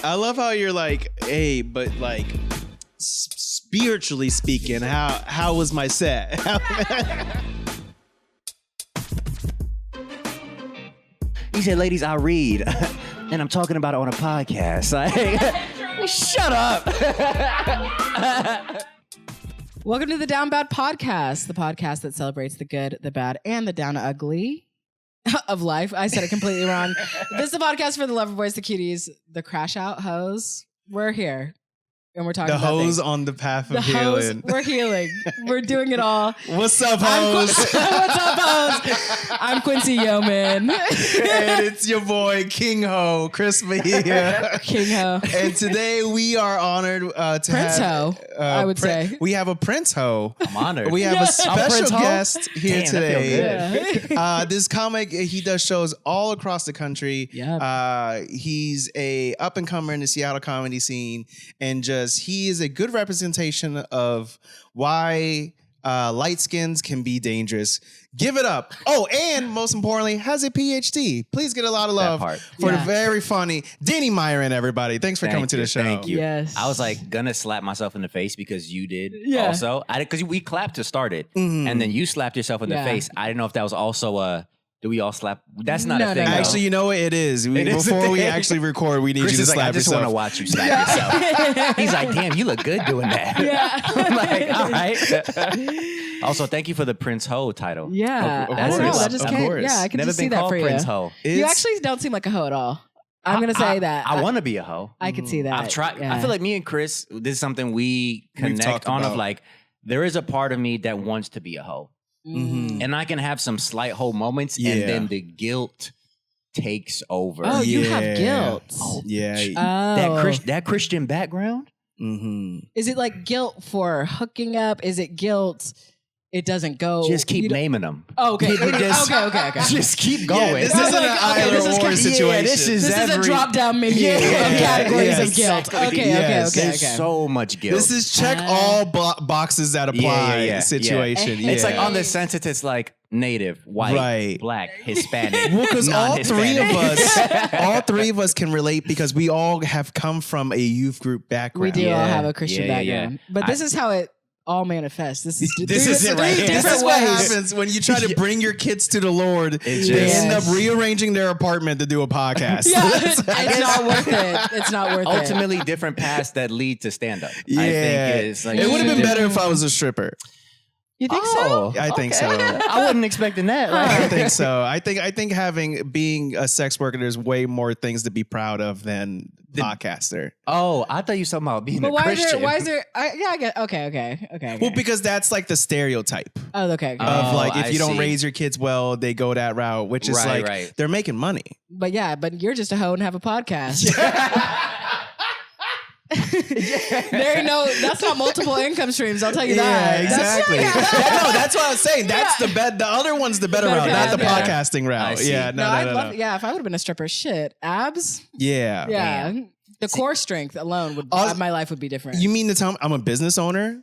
I love how you're like, hey, but like spiritually speaking, how was my set? He said, ladies, I read. And I'm talking about it on a podcast. Like, shut up. Welcome to the Down Bad Podcast, the podcast that celebrates the good, the bad, and the down ugly of life. I said it completely wrong. This is the podcast for the loverboys, the cuties, the crashout hoes. We're here. And we're talking the about hoes things. on the path of The healing. hoes, we're healing. We're doing it all. What's up, hoes? What's up, hoes? I'm Quincy Yeoman. And it's your boy, King Ho, Chris Mejia. King Ho. And today we are honored to Prince have... Ho, I would say. We have a Prince Ho. I'm honored. We have a special Prince Ho? guest here Damn, that feel today. good. This comic, he does shows all across the country. Yep. He's a up and comer in the Seattle comedy scene, and he is a good representation of why light skins can be dangerous. Give it up. Oh, and most importantly, has a PhD. Please get a lot of love for the very funny Danny Meyerend, everybody. Thanks for coming to the show. Thank you. Yes. I was like gonna slap myself in the face because you did also. Because we clapped to start it, and then you slapped yourself in the face. I didn't know if that was also a. Do we all slap? That's not a thing. No. Actually, you know what? It is. Before we actually record, we need Chris you to is slap like, I just yourself. want to watch you slap yourself. He's like, damn, you look good doing that. Yeah. I'm like, all right. Also, thank you for the Prince Ho title. Yeah. Of I don't know. course. That just Of came. course. Yeah, I can Never just been see that called for Prince you. Ho. You actually don't seem like a hoe at all. I'm going to say that. I want to be a hoe. I could see that. I've tried. Yeah. I feel like me and Chris, this is something we We've connect talked on. about. Of like, there is a part of me that wants to be a hoe, and I can have some slight hoe moments, and then the guilt takes over. Oh, you have guilt. Oh, Yeah. that Christian background. Is it like guilt for hooking up? Is it guilt? It doesn't go. Just keep naming them. Oh, okay. Okay. Just keep going. This isn't an either or situation. Yeah, this is a drop down menu of categories of guilt. Okay. There's so much guilt. This is check all boxes that apply situation. It's like on the census, it's like native, white, black, Hispanic. Well, because all three of us can relate because we all have come from a youth group background. We do all have a Christian background. Yeah. But this is how it all manifests. This is it right here. This is what happens when you try to bring your kids to the Lord. They end up rearranging their apartment to do a podcast. It's not worth it. It's not worth it. Ultimately, different paths that lead to stand up. Yeah. I think is like it would have been better if I was a stripper. You think so? I think so. I wasn't expecting that. I think so. I think being a sex worker, there's way more things to be proud of than podcaster. Oh, I thought you were talking about being a Christian. Why is there? I get. Okay. Well, because that's like the stereotype Oh, okay. of like if I you don't see. raise your kids well, they go that route, which is Right. they're making money. But you're just a hoe and have a podcast. That's not multiple income streams. I'll tell you that. Yeah, exactly. That's what I was saying. That's the other one's the better route, not the podcasting I route. see. Yeah, I'd love. Yeah, if I would have been a stripper, abs. Yeah. Yeah. The core strength alone would my life would be different. You mean to tell me I'm a business owner?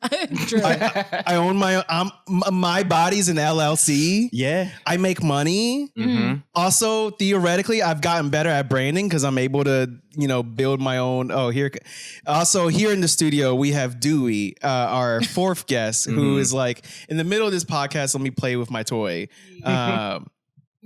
True. I own my body's an LLC. Yeah. I make money. Mm-hmm. Also, theoretically, I've gotten better at branding because I'm able to, build my own. Also, here in the studio, we have Dewey, our fourth guest, who is like in the middle of this podcast. Let me play with my toy.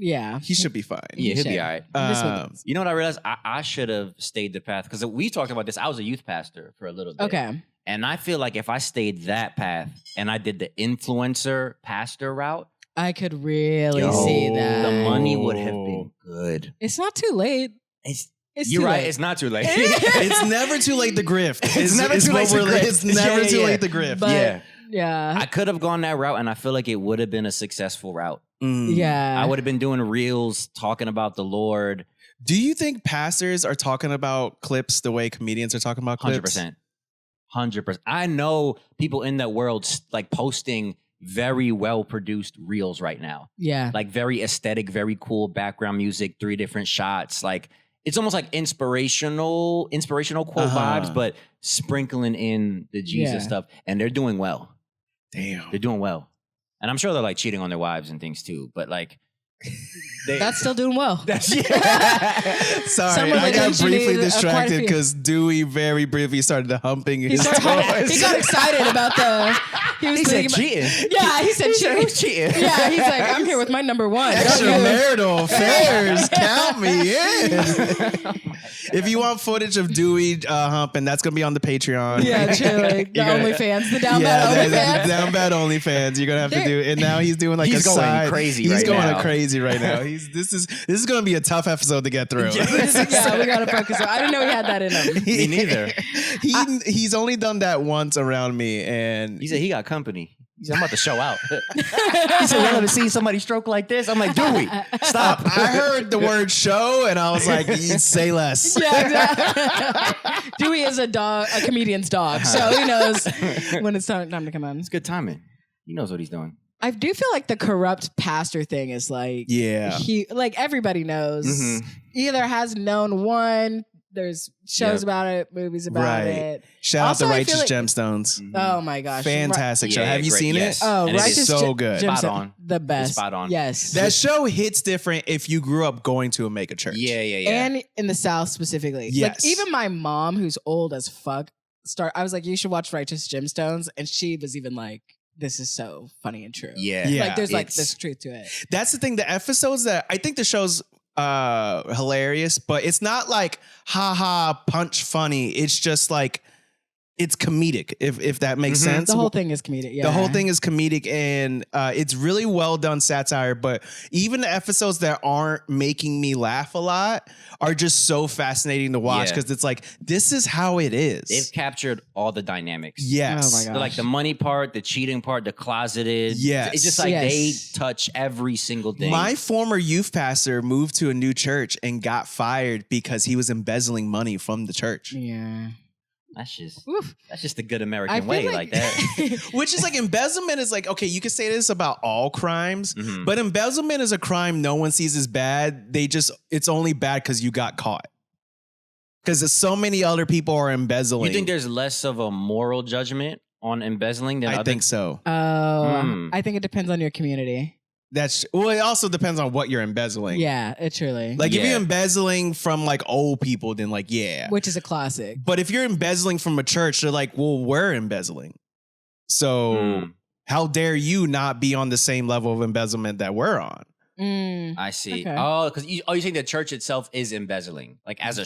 Yeah. He should be fine. Yeah, he'll be all right. This You know what I realized? I should have stayed the path because we talked about this. I was a youth pastor for a little bit. Okay. And I feel like if I stayed that path and I did the influencer pastor route, I could really see that. the money would have been good. It's not too late. You're right. It's not too late. It's never too late to grift. It's never too late to grift. It's never too late to grift. But, yeah. I could have gone that route, and I feel like it would have been a successful route. Yeah. I would have been doing reels talking about the Lord. Do you think pastors are talking about clips the way comedians are talking about clips? 100%. I know people in that world like posting very well produced reels right now. Yeah. Like very aesthetic, very cool background music, 3 different shots. Like it's almost like inspirational quote vibes, but sprinkling in the Jesus stuff. And they're doing well. Damn. They're doing well. And I'm sure they're like cheating on their wives and things too. But like That's still doing well. Sorry, Some I got religions you briefly need quite a distracted few. because Dewey very briefly started humping He his got toys. excited about the. He said cheating. Yeah, he said cheating. Who's cheating? Yeah, he's like, I'm here with my number one. Extramarital affairs, count me in. If you want footage of Dewey humping, that's gonna be on the Patreon. Yeah, truly. The OnlyFans, the down Yeah, bad the OnlyFans. down bad OnlyFans. You're gonna have to do. And now he's doing like He's a going side. crazy He's right going now. crazy right now. This is gonna be a tough episode to get through. Yeah, we gotta focus. I didn't know he had that in him. Me neither. He's only done that once around me, and He said he got company. He said, I'm about to show out. He said, y'all ever seen somebody stroke like this? I'm like, Dewey, stop. I heard the word show, and I was like, say less. Yeah, exactly. Dewey is a comedian's dog, so he knows when it's time to come on. It's good timing. He knows what he's doing. I do feel like the corrupt pastor thing is like, Yeah. Everybody knows. Mhm. Either has known one. There's shows about it, movies about it. Shout Also, out to I feel Righteous like- Gemstones. Oh my gosh, Fantastic show. Yeah, Have you great, seen yes. it? Oh, And it is Righteous so good. Gemstones, Spot on. the best. Spot on. Yes, That show hits different if you grew up going to a mega church. Yeah. and in the South specifically. Yes. Like even my mom, who's old as fuck, I was like, you should watch Righteous Gemstones, and she was even like, this is so funny and true. Yeah. Like there's like It's- this truth to it. That's the thing. The episodes that I think the show's hilarious, but it's not like ha punch funny. It's just like it's comedic, if that makes sense. The whole thing is comedic. Yeah. The whole thing is comedic, and it's really well done satire. But even the episodes that aren't making me laugh a lot are just so fascinating to watch Yeah. because it's like this is how it is. They've captured all the dynamics. Yes. Oh my God. Like the money part, the cheating part, the closeted. Yes. It's just like Yes. they touch every single thing. My former youth pastor moved to a new church and got fired because he was embezzling money from the church. Yeah. That's just the good I American feel way, like that. Which is like embezzlement is like, okay, you can say this about all crimes, Mhm. but embezzlement is a crime no one sees as bad. It's only bad because you got caught. Because so many other people are embezzling. You think there's less of a moral judgment on embezzling than I other? think so. I think it depends on your community. It also depends on what you're embezzling. Yeah, it truly. Like if Yeah. you're embezzling from like old people, then like, yeah. Which is a classic. But if you're embezzling from a church, they're like, well, we're embezzling. So Mm. how dare you not be on the same level of embezzlement that we're on? I see. Okay. Oh, because you think the church itself is embezzling, like as a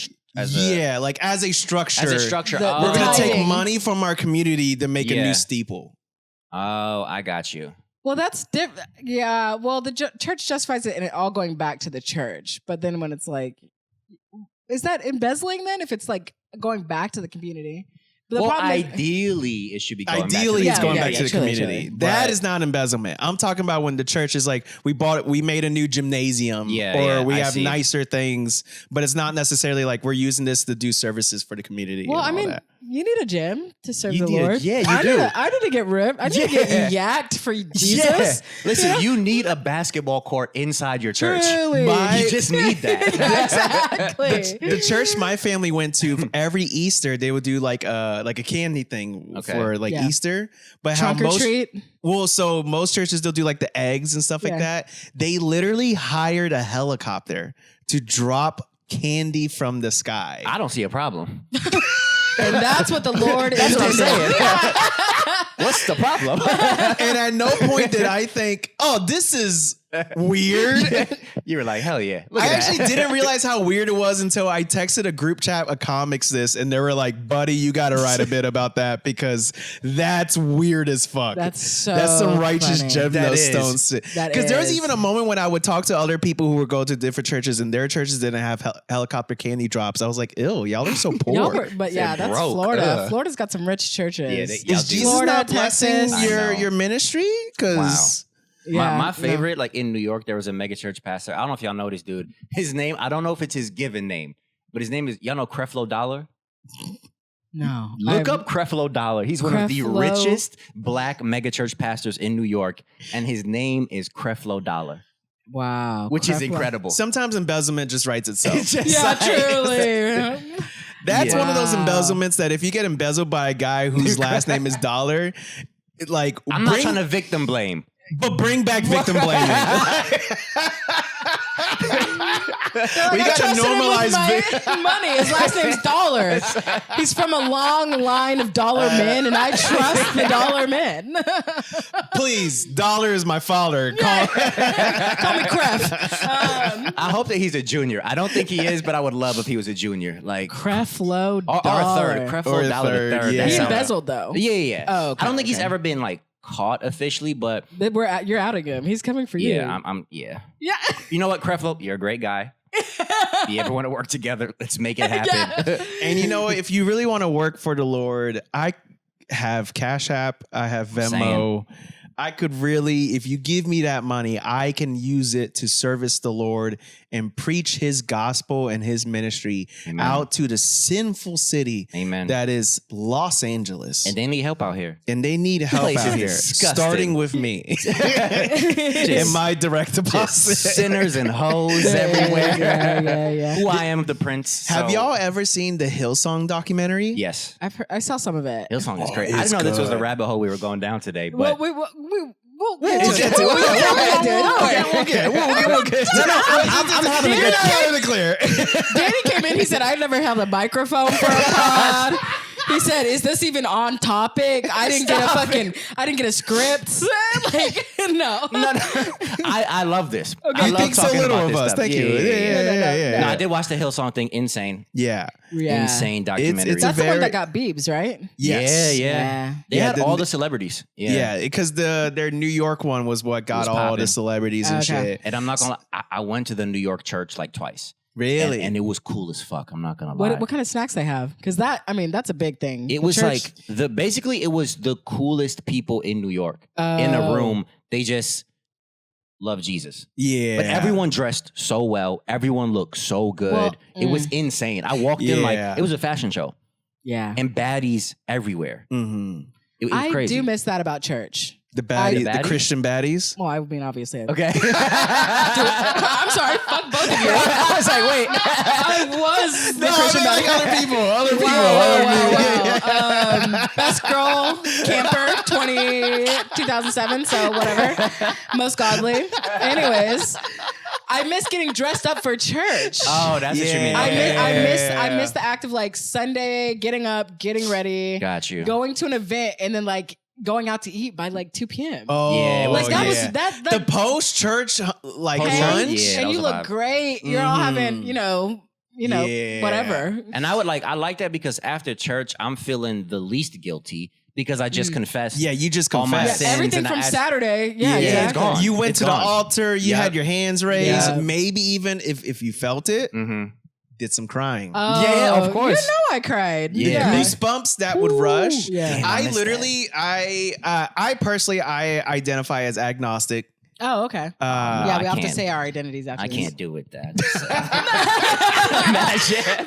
Like as a structure. as a structure. The- We're gonna take tithing. money from our community to make a Yeah. new steeple. Oh, I got you. Well, that's different. Yeah. Well, the church justifies it and it all going back to the church. But then when it's like, is that embezzling then? If it's like going back to the community? The Well, problem is- ideally, it should be going Ideally, back it's to going yeah, back yeah, to the truly, community. truly. That Right. is not embezzlement. I'm talking about when the church is like, we made a new gymnasium, Yeah, or yeah, we I have see. nicer things, but it's not necessarily like we're using this to do services for the community. well, and I all mean, that. you need a gym to serve You the need a- Lord. yeah, you I do. I need to get ripped. I need to Yeah. get yacked for Jesus. Yeah. Listen, Yeah. you need a basketball court inside your church. Truly. You just need that. Exactly. The church my family went to every Easter, they would do like a candy thing Okay. for like Yeah. Easter. But Trunk how or most treat. well, so most churches they'll do like the eggs and stuff like Yeah. that. They literally hired a helicopter to drop candy from the sky. I don't see a problem. And that's what the Lord is That's what I'm doing. saying. What's the problem? And at no point did I think, oh, this is weird. You were like, hell yeah. Look I at that. actually didn't realize how weird it was until I texted a group chat of comics this, and they were like, buddy, you got to write a bit about that because that's weird as fuck. That's so That's some righteous funny. That is. gemstones. That Because there was is. even a moment when I would talk to other people who would go to different churches and their churches didn't have helicopter candy drops. I was like, ew, y'all are so poor. Y'all were- but yeah, They're that's broke. Florida. Ugh. Florida's got some rich churches. Yeah, y'all Is do. Jesus Florida, not blessing Texas. I know. your ministry? Because Yeah, my no. favorite, like in New York, there was a megachurch pastor. I don't know if y'all know this dude. His name, I don't know if it's his given name, but his name is, y'all know Creflo Dollar? No. Look I've- up Creflo Dollar. He's one of the Creflo. richest black megachurch pastors in New York, and his name is Creflo Dollar, Wow. which is Creflo. incredible. sometimes embezzlement just writes itself. It's just Yeah, like- truly. That's Yeah. one of those Wow. embezzlements that if you get embezzled by a guy whose last name is Dollar, like I'm not trying to victim blame. but bring back victim blaming. We I got to trusted him with normalize. my money. His last name's Dollar. He's from a long line of dollar men, and I trust the dollar men. Please, Dollar is my father. Call. Call me Cref. I hope that he's a junior. I don't think he is, but I would love if he was a junior. Like Creflo or a Dollar. third. Or Creflo a Dollar the third, third. yeah. He That sounds- embezzled though. Yeah. Oh, okay, I don't think he's okay. ever been like caught officially, but You're outing him. He's coming for you. yeah, I'm yeah. Yeah. You know what, Creflo? You're a great guy. If you ever want to work together, let's make it happen. And you know, if you really want to work for the Lord, I have Cash App, I have Venmo. I could really, if you give me that money, I can use it to service the Lord and preach his gospel and his ministry Amen. out to the sinful city Amen. that is Los Angeles. And they need help out here. And they need help Place out is here, disgusting. starting with me and my direct Just deposit. sinners and hoes everywhere. Yeah. Who I am, the prince. Have So- y'all ever seen the Hillsong documentary? Yes. I saw some of it. Hillsong is Oh, great. I it's didn't know this was the good. rabbit hole we were going down today, Well, but we'll We'll get to it. We'll get to it. no, I'm having a good Clear the clear. Danny came in. He said, "I've never held a microphone for a pod." He said, "Is this even on topic? I didn't get a script. Like, no. I love this. I You love think so talking little about of this us. stuff. Thank you. Yeah. No, I did watch the Hillsong thing. Insane. Yeah. Yeah. Insane documentary. It's a That's the one very- that got Biebs, right? Yes. Yeah. They Yeah, had the- all the celebrities. Yeah, because their New York one was what got was all popping. the celebrities and Okay. shit. And I'm not gonna lie, I went to the New York church like twice. Really? And it was cool as fuck. I'm not gonna lie. What kind of snacks they have? Because that's a big thing. It The was church- like basically it was the coolest people in New York in a Oh. room. They just love Jesus. Yeah. But everyone dressed so well. Everyone looked so good. Well, It was insane. I walked in like Yeah. it was a fashion show Yeah. and baddies everywhere. Mm-hmm. It was I crazy. do miss that about church. The baddies, The the baddies? Christian baddies. Well, I mean, obviously. Okay. I'm sorry. Fuck both of you. I was like, wait. I was the No, Christian I mean, like baddie. other people. Other people. Wow. Best girl camper 2007, so whatever. Most godly. Anyways, I miss getting dressed up for church. Oh, that's what you mean. I miss the act of like Sunday, getting up, getting ready, Got you. going to an event, and then like going out to eat by like 2 p.m. Oh, Yeah, like that yeah. was that The post church like Post-church? lunch. Yeah, that and was you a look vibe. great. You're all having, Yeah. whatever. And I like that because after church, I'm feeling the least guilty because I just confessed. Yeah, you just All my confessed. sins Everything and from I- Saturday. Yeah, Yeah, exactly. it's gone. You went It's to gone. the altar. You Yep. had your hands raised. Yeah. Maybe even if you felt it, Mm-hmm. did some crying. Yeah, of course. You know I cried. Yeah. Goosebumps that would rush. Yeah. Damn, I I missed literally, I personally, I identify as agnostic. Oh, okay. Uh, Yeah, we I have to can't. say our identities after I this. can't do with that.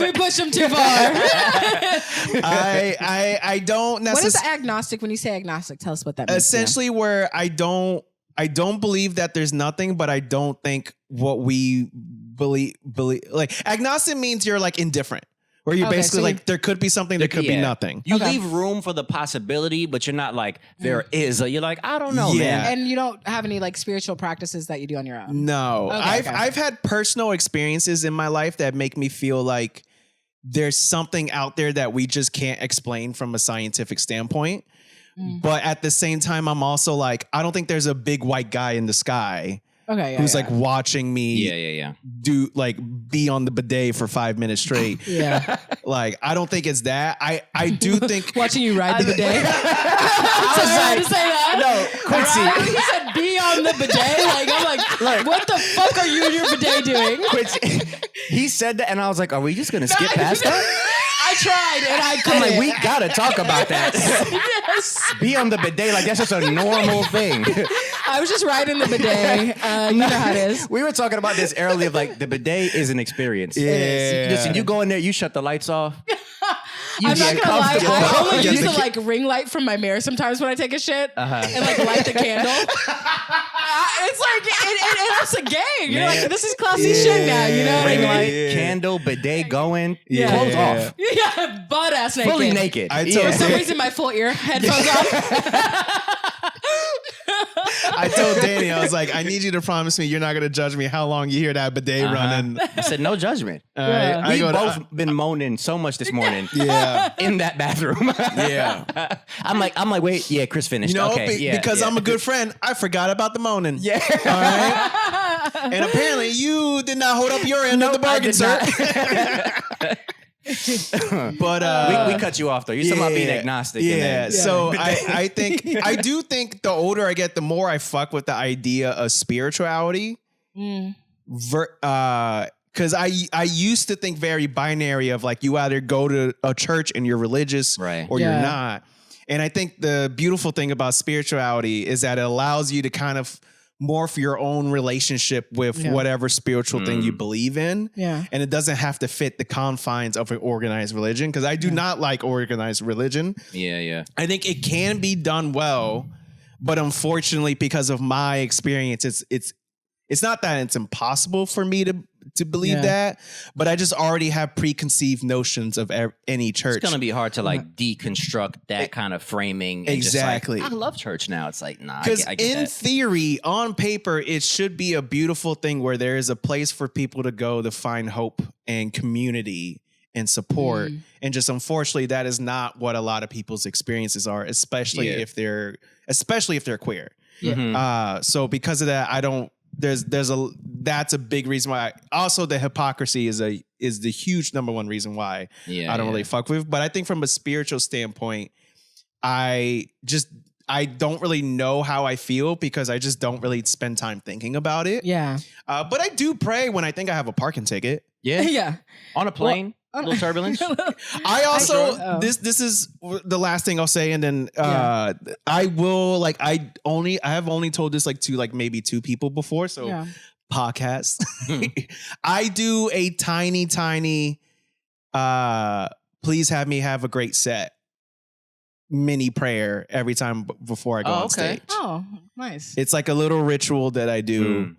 We pushed them too far. I don't What is necessarily. agnostic? When you say agnostic, tell us what that means. Essentially, where I don't believe that there's nothing, but I don't think what we believe. Like agnostic means you're like indifferent, where you're Okay, basically so like there could be something, there could be Yeah. nothing. You Okay. leave room for the possibility, but you're not like there is. You're like I don't know, Yeah. man. And you don't have any like spiritual practices that you do on your own. No, Okay, I've okay. I've had personal experiences in my life that make me feel like there's something out there that we just can't explain from a scientific standpoint. But at the same time, I'm also like, I don't think there's a big white guy in the sky Okay, yeah. who's yeah. like watching me yeah. do like be on the bidet for 5 minutes straight. Yeah. Like, I don't think it's that. I do think Watching you ride the bidet. I was like, to say that. No, Quincy. Right? He said be on the bidet. Like I'm like, what the fuck are you and your bidet doing? Quincy, he said that, and I was like, "Are we just gonna skip past that?" I tried and I I'm couldn't. like, "We gotta talk about that." Yes. Be on the bidet like that's just a normal thing. I was just riding the bidet. You know how it is. We were talking about this earlier. Of like the bidet is an experience. Yeah. Listen, you go in there, you shut the lights off. You I'm not get gonna lie. comfortable. I only Yeah, use the the like ring light from my mirror sometimes when I take a shit and like light the candle. It's like it ups a game. You're Man. like, this is classy shit now. You know what I Ring mean? light, Yeah. candle, bidet going, Yeah. clothes off, Yeah, butt ass naked. fully naked. I For told some reason, my full ear headphones off. I told Danny, I was like, I need you to promise me you're not gonna judge me how long you hear that bidet running. I said no judgment. All right. We've both been moaning so much this morning. Yeah. In that bathroom. Yeah. I'm like, wait, yeah, Chris finished. You know, okay, because I'm a good friend, I forgot about the moaning. Yeah. All right. And apparently you did not hold up your end of the bargain, sir. But we cut you off though. You're talking about being agnostic. Yeah. So I do think the older I get, the more I fuck with the idea of spirituality. Because I used to think very binary of like you either go to a church and you're religious or you're not. And I think the beautiful thing about spirituality is that it allows you to kind of morph your own relationship with whatever spiritual thing you believe in. Yeah. And it doesn't have to fit the confines of an organized religion. Because I do not like organized religion. Yeah. I think it can be done well, but unfortunately, because of my experience, it's not that it's impossible for me to believe that, but I just already have preconceived notions of any church. It's gonna be hard to like deconstruct that kind of framing. And Exactly. just like, I love church now. It's like, nah, Because I get in that. theory, on paper, it should be a beautiful thing where there is a place for people to go to find hope and community and support. And just unfortunately, that is not what a lot of people's experiences are, especially if they're queer. So because of that, I don't. That's a big reason why. Also, the hypocrisy is the huge number one reason why I don't really fuck with. But I think from a spiritual standpoint, I don't really know how I feel because I just don't really spend time thinking about it. Yeah. But I do pray when I think I have a parking ticket. Yeah. On a plane, a little turbulence. I also this is the last thing I'll say, and then I will I have only told this to maybe 2 people before, so podcast. I do a tiny please have me have a great set mini prayer every time before I go on stage. Oh, nice. It's like a little ritual that I do.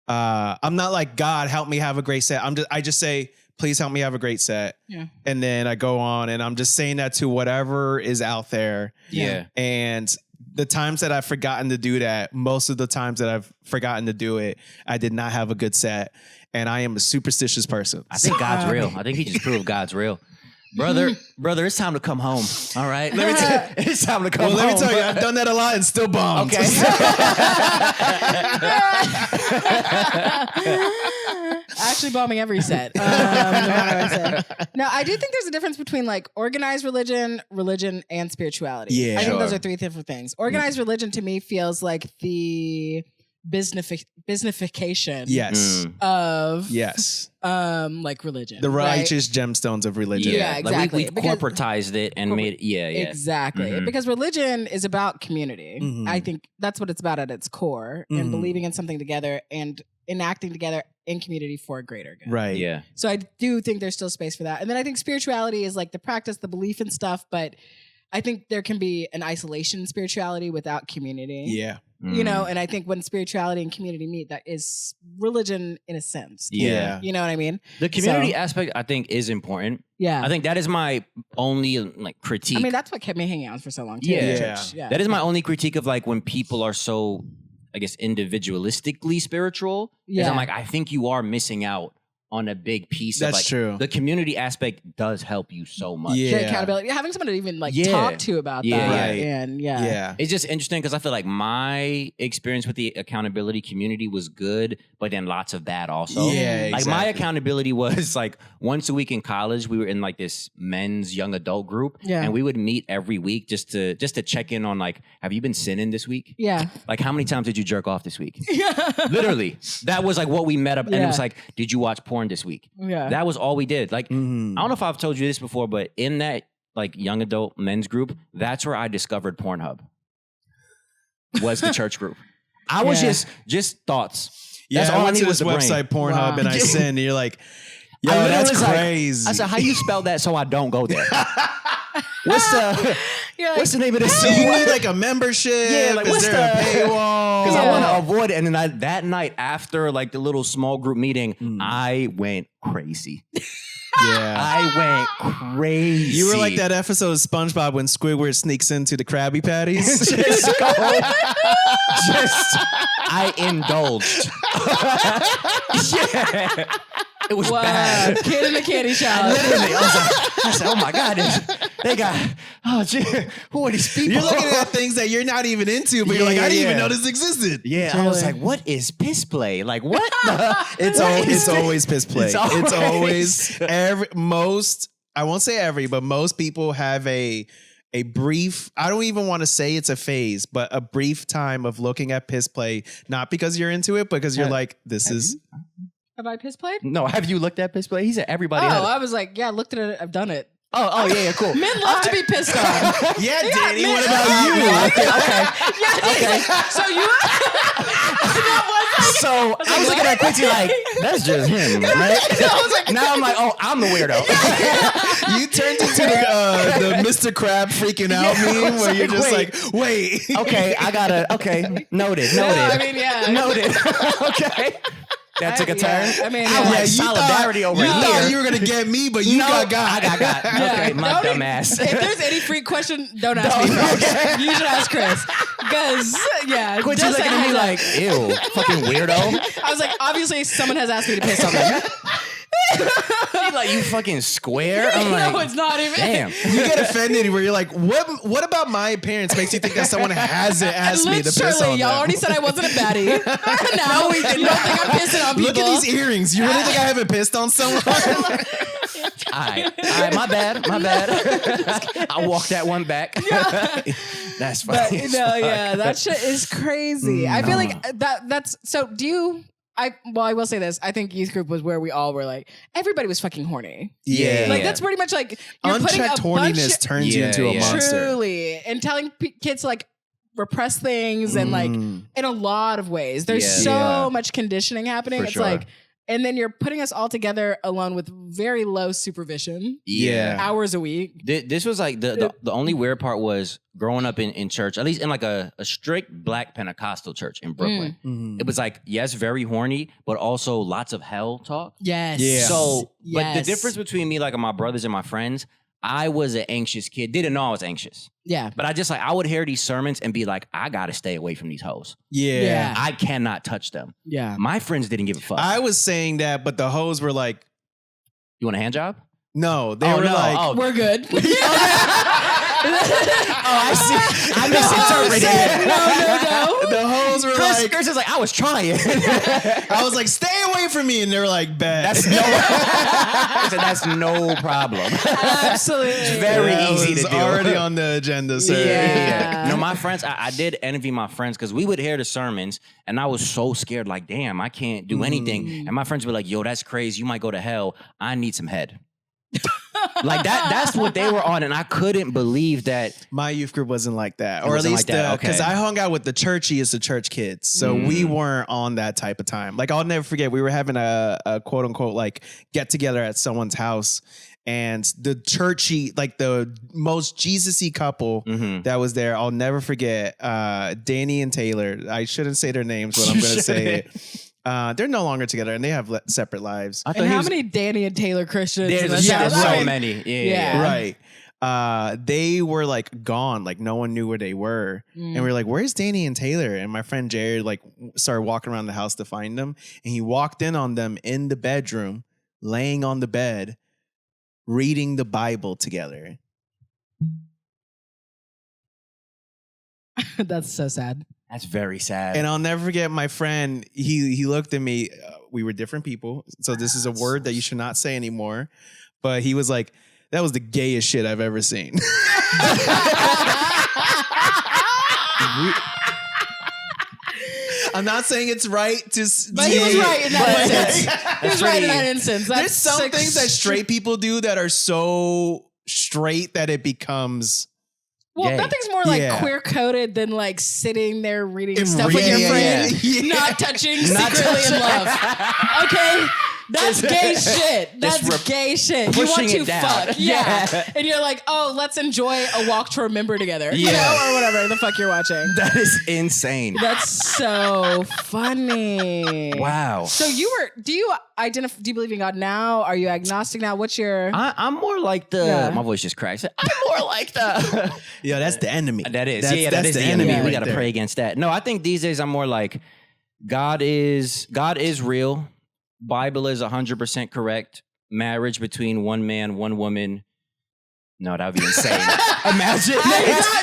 I'm not like, God help me have a great set. I just say, please help me have a great set. Yeah. And then I go on and I'm just saying that to whatever is out there. Yeah. And the times that I've forgotten to do that, most of the times that I've forgotten to do it, I did not have a good set. And I am a superstitious person. I think God's real. I think he just proved God's real. Brother, it's time to come home. All right. It's time to come home. Let me tell you, I've done that a lot and still bombed. Okay. Actually bombing every set. No, I do think there's a difference between organized religion, and spirituality. Yeah. I think those are 3 different things. Organized religion to me feels like the businessification of religion. The righteous gemstones of religion. Yeah, exactly. We've corporatized it and made it, Exactly. Because religion is about community. I think that's what it's about at its core, and believing in something together and enacting together in community for a greater good. Right. Yeah. So I do think there's still space for that. And then I think spirituality is the practice, the belief and stuff, but I think there can be an isolation spirituality without community. Yeah. You know, and I think when spirituality and community meet, that is religion in a sense. Yeah. You know what I mean? The community aspect, I think, is important. Yeah. I think that is my only critique. I mean, that's what kept me hanging out for so long too. Yeah. That is my only critique of when people are so, I guess, individualistically spiritual. Yeah. I'm I think you are missing out on a big piece of true. The community aspect does help you so much. The accountability. Having someone to even talk to about that. Right. And it's just interesting because I feel like my experience with the accountability community was good, but then lots of bad also. Yeah, exactly. My accountability was once a week in college, we were in this men's young adult group. Yeah. And we would meet every week just to check in on have you been sinning this week? Yeah. How many times did you jerk off this week? Literally. That was what we met up and it was did you watch porn this week? Yeah. That was all we did. I don't know if I've told you this before, but in that young adult men's group, that's where I discovered Pornhub. Was the church group. I was just thoughts. Yeah, that's all I needed was the the website brain. Pornhub and I sinned and you're like, yo, that's crazy. I said, how you spell that so I don't go there? What's the name of this? So you need a membership? Yeah, is there a paywall? Because I want to avoid it. And then that night after the little small group meeting, I went crazy. Yeah. I went crazy. You were like that episode of SpongeBob when Squidward sneaks into the Krabby Patties. I indulged. Yeah. It was bad. Kid in the candy shop. Literally, I said, oh my God, they got, gee, who are these people? You're looking at things that you're not even into, but you're like, I didn't even know this existed. Yeah, I was like, what is piss play? Like, what? It's always piss play. It's always I won't say every, but most people have a brief, I don't even want to say it's a phase, but a brief time of looking at piss play, not because you're into it, but because you're like, this is... Have I piss played? No, have you looked at piss play? He said everybody had it. I was like, yeah, looked at it. I've done it. Oh, yeah, cool. Men love to be pissed on. Yeah, Danny, what about you? Okay. So I was looking at Quincy like, that's just him, right? Now I'm like, oh, I'm the weirdo. You turned into the Mr. Crab freaking out meme where you're just like, wait. Okay, noted. Noted. Okay. That took a turn. I mean, I like solidarity over here. You thought you were gonna get me, but you got. I got. Okay, my dumb ass. If there's any freak question, don't ask me first. You should ask Chris. Because, Quincy looking at me like, ew, fucking weirdo. I was like, obviously someone has asked me to piss on them. He's like, you fucking square? I'm like, no, it's not even. Damn. You get offended where you're like, what about my appearance makes you think that someone hasn't asked me to piss on them? Y'all already said I wasn't a baddie. Now we don't think I'm pissing on people. Look at these earrings. You really think I haven't pissed on someone? All right, my bad. I walked that one back. That's funny. But, that shit is crazy. I feel like that's so. Do you? I will say this. I think youth group was where we all were like, everybody was fucking horny. Yeah. Like, that's pretty much like, you're unchecked horniness turns you into a monster. Truly. And telling kids to like repress things and like, in a lot of ways. There's so much conditioning happening. It's like, and then you're putting us all together alone with very low supervision. Yeah. Hours a week. This was like the only weird part was growing up in church, at least in like a strict Black Pentecostal church in Brooklyn. It was like, yes, very horny, but also lots of hell talk. Yes. Yeah. So, but the difference between me, like my brothers and my friends, I was an anxious kid. Didn't know I was anxious. Yeah. But I would hear these sermons and be like, I got to stay away from these hoes. Yeah. I cannot touch them. Yeah. My friends didn't give a fuck. I was saying that, but the hoes were like, you want a hand job? No, they were like, we're good. I see. I misinterpreted. No. The hoes were like, Chris is like, I was trying. I was like, stay away from me, and they were like, bet. That's no problem. Absolutely. It's very easy to do. Already on the agenda, sir. Yeah. No, my friends, I did envy my friends because we would hear the sermons and I was so scared, like, damn, I can't do anything. And my friends were like, yo, that's crazy. You might go to hell. I need some head. Like that's what they were on, and I couldn't believe that My youth group wasn't like that, or at least because I hung out with the churchiest of church kids, so we weren't on that type of time. Like, I'll never forget, we were having a quote unquote like get together at someone's house, and the churchy, like the most Jesus-y couple that was there, I'll never forget, Danny and Taylor. I shouldn't say their names, but I'm going to say it. They're no longer together, and they have separate lives. And how many Danny and Taylor Christians? There's so many. Yeah. Right. They were like gone, like no one knew where they were, and we were like, "Where's Danny and Taylor?" And my friend Jared like started walking around the house to find them, and he walked in on them in the bedroom, laying on the bed, reading the Bible together. That's so sad. That's very sad. And I'll never forget my friend. He looked at me. We were different people, so this is a word that you should not say anymore. But he was like, "That was the gayest shit I've ever seen." I'm not saying it's right to, but he was right in that instance. He was right in that instance. There's some things that straight people do that are so straight that it becomes. Well, nothing's more like queer coded than like sitting there reading stuff with your friend, not touching, secretly in love. Okay, That's gay shit. That's gay shit. You want to fuck. Yeah. And you're like, oh, let's enjoy a walk to remember together. You know, or whatever the fuck you're watching. That is insane. That's so funny. Wow. So do you believe in God now? Are you agnostic now? What's your... I'm more like my voice just cracked. I'm more like the... Yo, that's the enemy. That is. That is the enemy. We right got to there. pray against that. No, I think these days I'm more like, God is real. Bible is 100% correct. Marriage between one man, one woman. No, that would be insane. Imagine.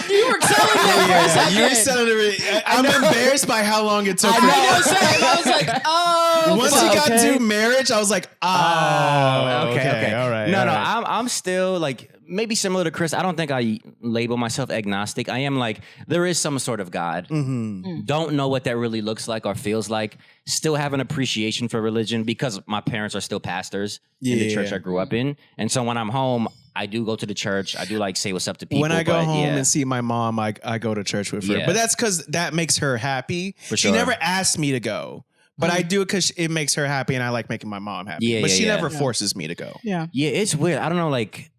You were selling that for a second. You were selling it. I'm embarrassed by how long it took. I was like, oh. Once he got to marriage, I was like, okay, all right. No, all right. I'm still like maybe similar to Chris. I don't think I label myself agnostic. I am like, there is some sort of God. Don't know what that really looks like or feels like. Still have an appreciation for religion because my parents are still pastors in the church I grew up in. And so when I'm home, I do go to the church. I do like say what's up to people. When I go home and see my mom, I go to church with her. Yeah. But that's because that makes her happy. For She sure. never asked me to go. But I do it because it makes her happy and I like making my mom happy. Yeah, but yeah, she yeah. never forces me to go. Yeah. Yeah, it's weird. I don't know, like...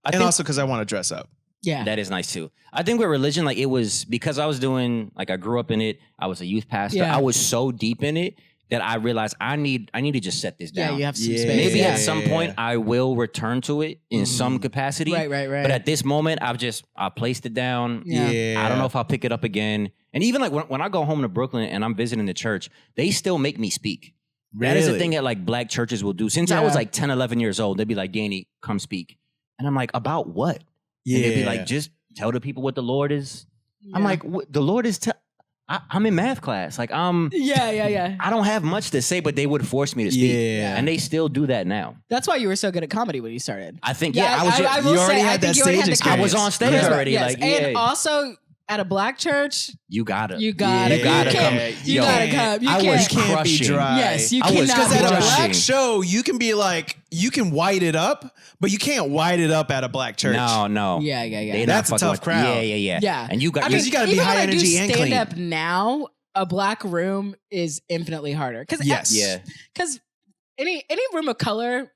And also because I want to dress up. Yeah. That is nice too. I think with religion, like it was because I was doing, like I grew up in it. I was a youth pastor. Yeah. I was so deep in it that I realized I need to just set this down. Yeah, you have some Yeah. space. Maybe yeah. at some point I will return to it in some capacity. Right. But at this moment, I placed it down. Yeah. I don't know if I'll pick it up again. And even like when I go home to Brooklyn and I'm visiting the church, they still make me speak. That is the Really? thing that like black churches will do. Since I was like 10, 11 years old, they'd be like, Danny, come speak. And I'm like, about what? Yeah. And they'd be like, just tell the people what the Lord is. I'm like, the Lord is... I'm in math class. Like, Yeah. I don't have much to say, but they would force me to speak. Yeah. And they still do that now. That's why you were so good at comedy when you started. I think, I will you say, already I had think that you already stage had the experience. I was on stage charisma. already. Yes. Like, yeah. And also at a black church, You gotta. you gotta come. You Yo, gotta come. You I can't. was You can't be crushing. dry. Yes, you I was cannot Because be at a dry. crushing. black show, you can be like, you can white it up, but you can't white it up at a black church. No. Yeah. They That's not a fucking tough with- crowd. Yeah. Yeah. And you got... I mean, you gotta be even high when energy I and do clean. stand up now, a black room is infinitely harder. Because Yes. Yeah. Because any room of color,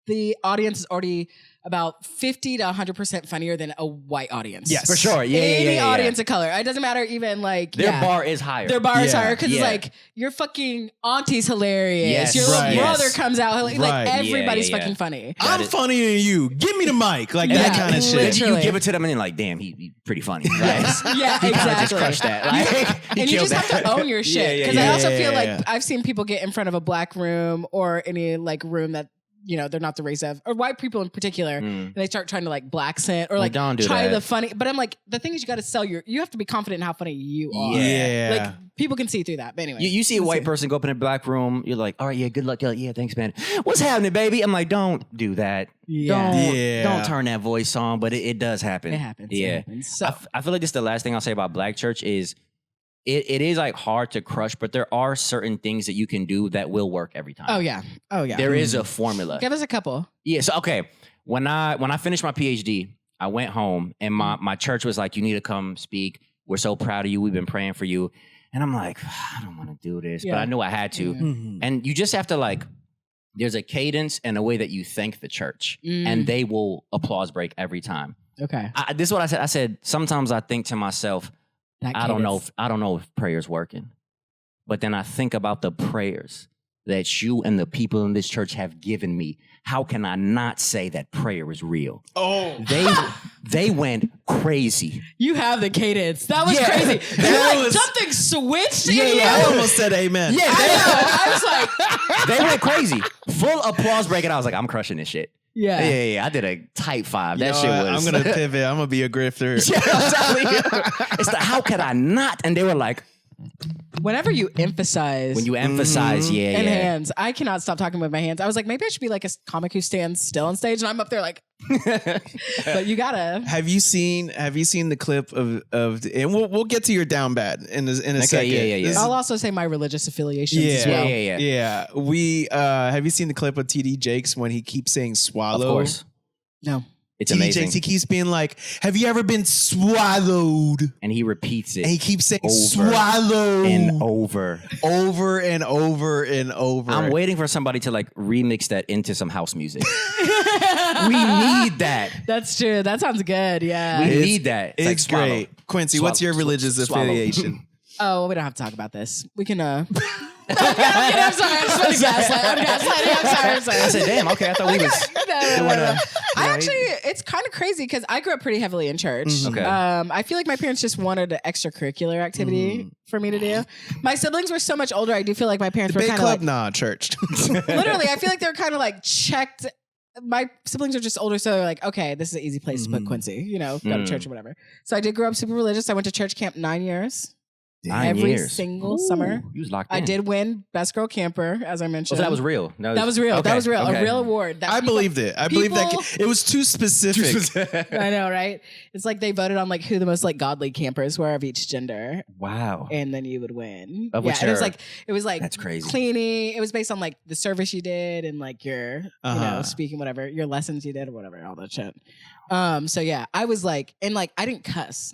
the audience is already about 50 to 100% funnier than a white audience. Yes. For sure. Yeah. Any yeah. audience of color. It doesn't matter even like Their bar is higher. Their bar is Yeah. higher because Yeah. it's like your fucking auntie's hilarious. Yes. Your little Right. brother Yes. comes out. Like Right. everybody's Yeah. fucking funny. I'm funnier than you. Give me the mic. Like that Yeah, kind of shit. literally. You give it to them and they're like, damn, he's pretty funny. Right? Yeah, He kinda exactly. just crushed that. Like, he And you killed just have that. to own your shit. Because Yeah, I yeah, also feel like yeah. I've seen people get in front of a black room or any like room that, you know, they're not the race of, or white people in particular, and they start trying to like black accent or like don't do try that. the funny. But I'm like, the thing is, you got to sell you have to be confident in how funny you are. Yeah. Like people can see through that. But anyway, You see a white person go up in a black room, you're like, all right, yeah, good luck. You're like, yeah, thanks, man. What's happening, baby? I'm like, don't do that. Yeah. Don't turn that voice on, but it does happen. It happens. Yeah. It happens. So I feel like this is the last thing I'll say about black church is it is like hard to crush, but there are certain things that you can do that will work every time. oh yeah. There is a formula. Give us a couple. Yeah. So okay, when I finished my PhD, I went home and my church was like, you need to come speak. We're so proud of you. We've been praying for you. And I'm like, I don't want to do this, but Yeah. I knew I had to. Yeah. And you just have to like, there's a cadence and a way that you thank the church, and they will applause break every time. Okay. This is what I said. I said sometimes I think to myself, That I don't know cadence. if prayer's working, but then I think about the prayers that you and the people in this church have given me. How can I not say that prayer is real? Oh. They went crazy. You have the cadence. That was Yeah. crazy. That You're like, was- something switched Yeah, in yeah. I you. almost said amen. Yeah, I know. I was like, they went crazy. Full applause break, and I was like, I'm crushing this shit. yeah. Yeah. I did a type 5. That You know shit what? was. I'm gonna pivot. I'm gonna be a grifter. Yeah, I'm telling you. It's the how could I not? And they were like, Whenever you emphasize when you emphasize, yeah. hands, I cannot stop talking with my hands. I was like, maybe I should be like a comic who stands still on stage, and I'm up there like, but you gotta. Have you seen the clip of and we'll get to your down bad in a second. yeah. This- I'll also say my religious affiliations yeah, as well. Yeah. We have you seen the clip of TD Jakes when he keeps saying swallow? Of course. No. It's TD amazing. Jakes, he keeps being like, have you ever been swallowed? And he repeats it. And he keeps saying over swallowed. and over. Over and over and over. I'm waiting for somebody to like remix that into some house music. We need that. That's true. That sounds good. Yeah. We need that. It's like swallow. great. Quincy, what's your religious swallow. affiliation? Oh, we don't have to talk about this. We can. I'm sorry. I just want to gaslight. I'm gaslighting. I'm sorry. I said, damn, okay, I thought we was. No. I actually, it's kind of crazy because I grew up pretty heavily in church. Okay. I feel like my parents just wanted an extracurricular activity for me to do. My siblings were so much older. I do feel like my parents were Big kind of club? like, Nah, church. literally, I feel like they're kind of like checked. My siblings are just older, so they're like, okay, this is an easy place to put Quincy, go to church or whatever. So I did grow up super religious. I went to church camp 9 years. 9 Every years. single summer. You was locked in. I did win Best Girl Camper, as I mentioned. So that was real. That was real. Okay, That was real. okay. A real award. That I believed it. I believed that. It was too specific. I know, right? It's like they voted on like who the most like godly campers were of each gender, Wow. and then you would win. Of yeah, which and era? it was like That's crazy. cleaning. It was based on like the service you did and like your speaking, whatever, your lessons you did or whatever, all that shit. So yeah, I was like, and like I didn't cuss,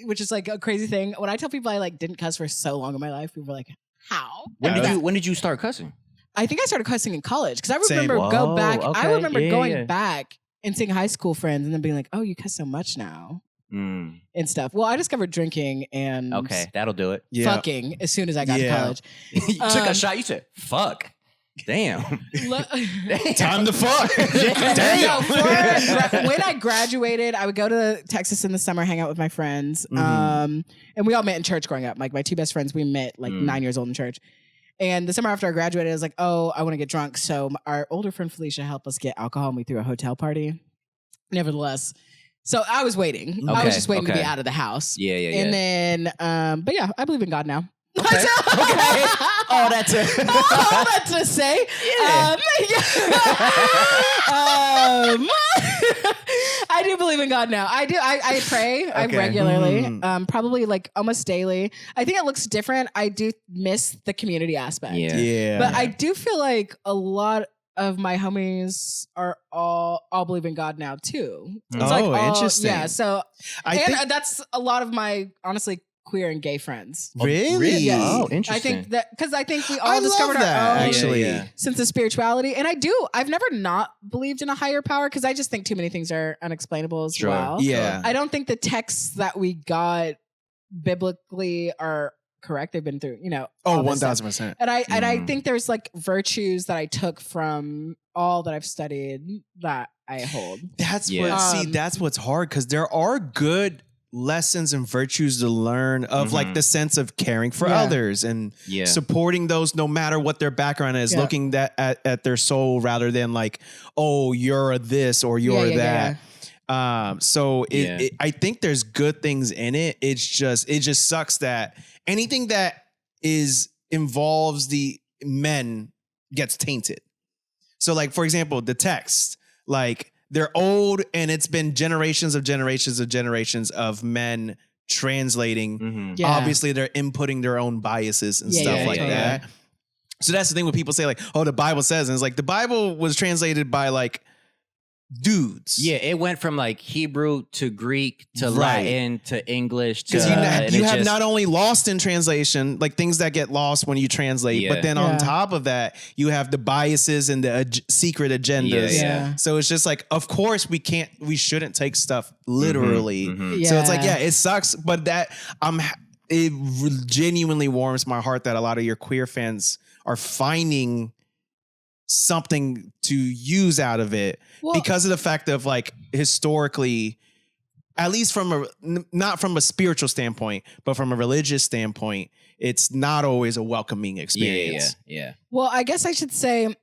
which is like a crazy thing. When I tell people I like didn't cuss for so long in my life, people are like, how? When did you start cussing? I think I started cussing in college because I Same. remember Whoa, go back. I okay. remember Yeah, going yeah. back and seeing high school friends and then being like, "Oh, you cuss so much now." And stuff. Well, I discovered drinking and Okay, that'll do it. Yeah. fucking as soon as I got to Yeah. college. You took a shot. You said, "Fuck." Damn. Time to fuck. No, when I graduated, I would go to Texas in the summer, hang out with my friends. And we all met in church growing up. Like my two best friends, we met like 9 years old in church. And the summer after I graduated, I was like, oh, I want to get drunk. So our older friend Felicia helped us get alcohol and we threw a hotel party. Nevertheless. So I was waiting. I was just waiting to be out of the house. Yeah. And then, but yeah, I believe in God now. Okay. All that to All that to say. I do believe in God now. I do. I pray. I regularly, probably like almost daily. I think it looks different. I do miss the community aspect. Yeah. But I do feel like a lot of my homies are all believe in God now too. It's interesting. Yeah. So I think that's a lot of my honestly queer and gay friends. really. Yes. Oh, interesting. I think that because I think we all I discovered love that, our own actually. Yeah. sense of spirituality, and I've never not believed in a higher power because I just think too many things are unexplainable as Sure. well. Yeah. I don't think the texts that we got biblically are correct. They've been through, Oh, all this stuff. 1000%. And I think there's like virtues that I took from all that I've studied that I hold. That's Yeah. that's what's hard because there are good lessons and virtues to learn of like the sense of caring for others and supporting those no matter what their background is, looking at their soul rather than like, oh, you're a this or you're that. So I think there's good things in it. It just sucks that anything that involves the men gets tainted. So like, for example, the text, like they're old and it's been generations of men translating. Obviously they're inputting their own biases and stuff like that. So that's the thing when people say like, oh, the Bible says, and it's like the Bible was translated by like dudes. Yeah, it went from like Hebrew to Greek to Latin to English to Because you have not only lost in translation, like things that get lost when you translate, but then on top of that, you have the biases and the secret agendas. Yeah. So it's just like, of course we shouldn't take stuff literally. So it's like, it sucks, but it genuinely warms my heart that a lot of your queer fans are finding something to use out of it because of the fact of like historically, at least not from a spiritual standpoint, but from a religious standpoint, it's not always a welcoming experience. Yeah. Well, I guess I should say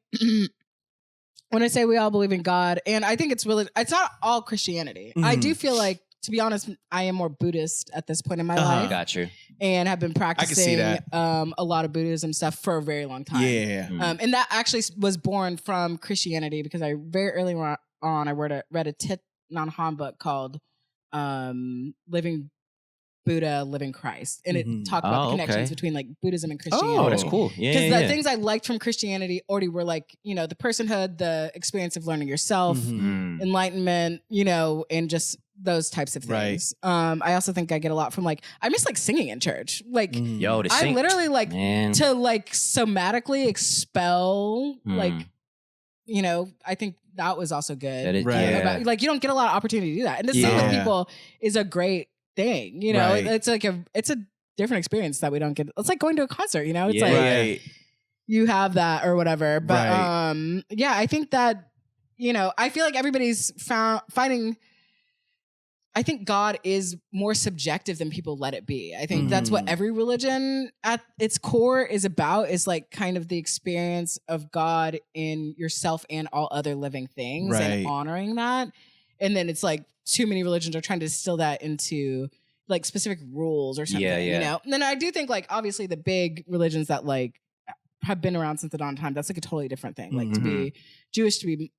when I say we all believe in God, and I think it's not all Christianity. I do feel like, to be honest, I am more Buddhist at this point in my life. Got you. And have been practicing that. A lot of Buddhism stuff for a very long time. Yeah. And that actually was born from Christianity because I very early on I read a Thich Nhat Hanh book called Living Buddha living Christ, and it talked about the connections between like Buddhism and Christianity. Oh, that's cool. Yeah, Because yeah, the things I liked from Christianity already were like, you know, the personhood, the experience of learning yourself, enlightenment, you know, and just those types of things. I also think I get a lot from like, I miss like singing in church. Like, Yo, to I sing, literally like man. to like somatically expel like, you know, I think that was also good. That is, yeah. Like, you don't get a lot of opportunity to do that. And to sing with people is a great thing, you know. It's like it's a different experience that we don't get. It's like going to a concert, you know. It's like you have that or whatever. But yeah, I think that, you know, I feel like everybody's finding. I think God is more subjective than people let it be. I think that's what every religion at its core is about, is like kind of the experience of God in yourself and all other living things and honoring that. And then it's like too many religions are trying to distill that into like specific rules or something, you know? And then I do think like obviously the big religions that like have been around since the dawn of time, that's like a totally different thing. Like to be Jewish, to be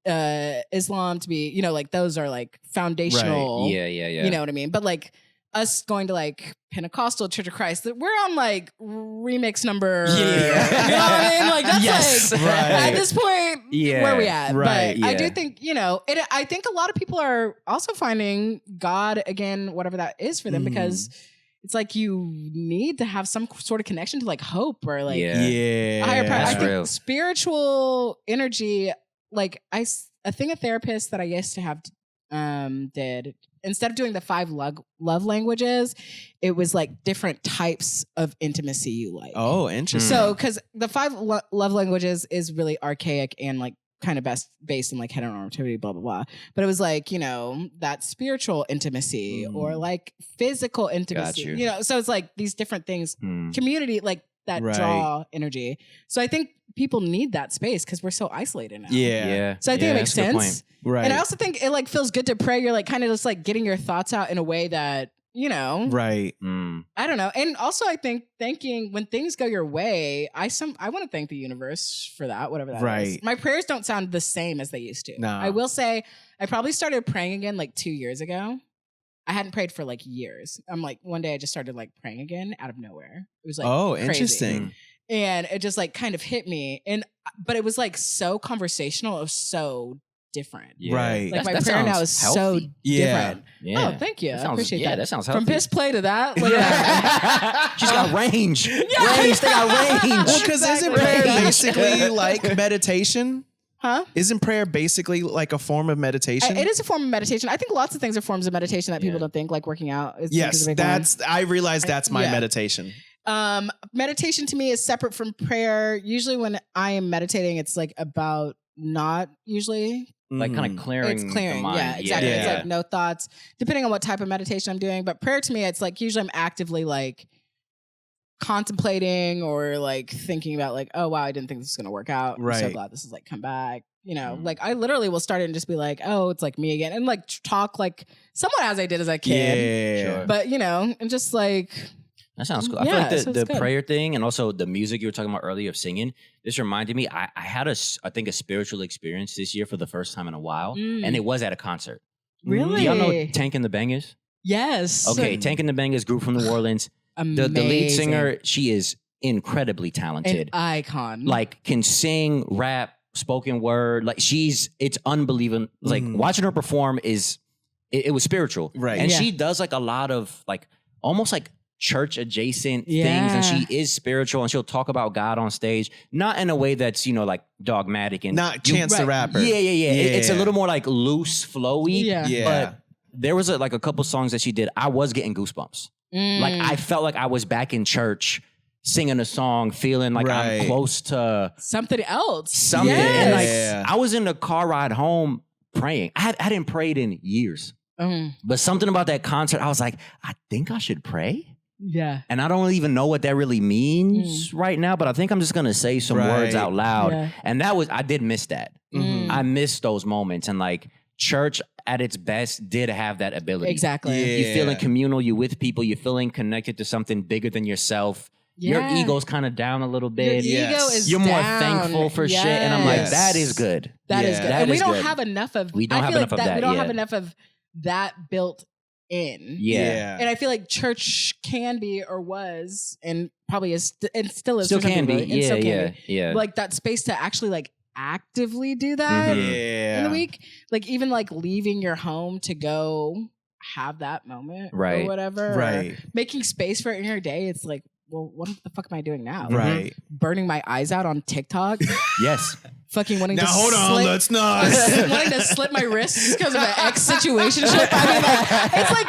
Islam, to be, you know, like those are like foundational. Yeah. You know what I mean? But like us going to like Pentecostal Church of Christ, we're on like remix number. You know what I mean? Like that's like at this point where we at. But I do think, you know, I think a lot of people are also finding God again, whatever that is for them, because it's like you need to have some sort of connection to like hope or like a higher power. I think spiritual energy, like a thing a therapist that I used to have did, instead of doing the 5 love languages, it was like different types of intimacy you like. Oh, interesting. So, because the 5 love languages is really archaic and like kind of based in like heteronormativity, blah, blah, blah. But it was like, you know, that spiritual intimacy or like physical intimacy, you know? So it's like these different things, community, like that draw energy. So I think people need that space because we're so isolated now. Yeah. So I think it makes sense. Right. And I also think it like feels good to pray. You're like kind of just like getting your thoughts out in a way that, you know, I don't know. And also I think thanking when things go your way, I want to thank the universe for that, whatever that is. My prayers don't sound the same as they used to. I will say I probably started praying again like 2 years ago. I hadn't prayed for like years. I'm like, one day I just started like praying again out of nowhere. It was like, crazy. Interesting. And it just like kind of hit me. But it was like so conversational. It was so different. Right. Like my prayer now is so different. Oh, thank you. I appreciate that. That sounds healthy. From piss play to that. Like, she's got range. They got range. Well, because isn't prayer basically like meditation? Huh? Isn't prayer basically like a form of meditation? It is a form of meditation. I think lots of things are forms of meditation that people don't think, like working out. Yes, I realize that's my meditation. Meditation to me is separate from prayer. Usually when I am meditating, it's like about not usually. Like kind of clearing. It's clearing. The mind. Yeah, exactly. It's like no thoughts, depending on what type of meditation I'm doing. But prayer to me, it's like usually I'm actively like contemplating or like thinking about like, oh wow, I didn't think this was gonna work out. I'm so glad this is like come back. You know, like I literally will start it and just be like, oh, it's like me again, and like talk like somewhat as I did as a kid. Yeah. But you know, and just like that sounds cool. I feel like the prayer thing and also the music you were talking about earlier of singing, this reminded me, I had a spiritual experience this year for the first time in a while, and it was at a concert. Really? Do y'all know what Tank and the Bangers? Yes. Okay, Tank and the Bangers, group from New Orleans. The lead singer, she is incredibly talented. An icon. Like can sing, rap, spoken word. Like it's unbelievable. Like watching her perform it was spiritual. Right. And she does like a lot of like almost like church adjacent things, and she is spiritual, and she'll talk about God on stage, not in a way that's, you know, like dogmatic and not Chance the Rapper. Yeah. It's a little more like loose, flowy. Yeah. But there was a couple songs that she did. I was getting goosebumps. Like I felt like I was back in church singing a song, feeling like I'm close to something else. Something. And like I was in the car ride home praying. I hadn't prayed in years. But something about that concert, I was like, I think I should pray. Yeah. And I don't even know what that really means right now, but I think I'm just going to say some words out loud. Yeah. And I did miss that. I missed those moments. And like church at its best did have that ability. Exactly. Yeah. You feeling communal, you with people, you're feeling connected to something bigger than yourself. Your ego's kind of down a little bit. Your ego is You're down. more thankful for shit. And I'm like, that is good. That is good. That and we is don't good. have enough of We don't have enough of that. We don't have enough of that built in. Yeah. And I feel like church can be or was and probably is and still is. Still for some can people, be. and still can be. Yeah. Like that space to actually like actively do that in the week. Like even like leaving your home to go have that moment or whatever. Right. Or making space for it in your day. It's like, well, what the fuck am I doing now? Right. Burning my eyes out on TikTok. Yes. Fucking wanting now to hold on, slip, let's not. wanting to slit my wrists because of an ex situationship. I mean, like, it's like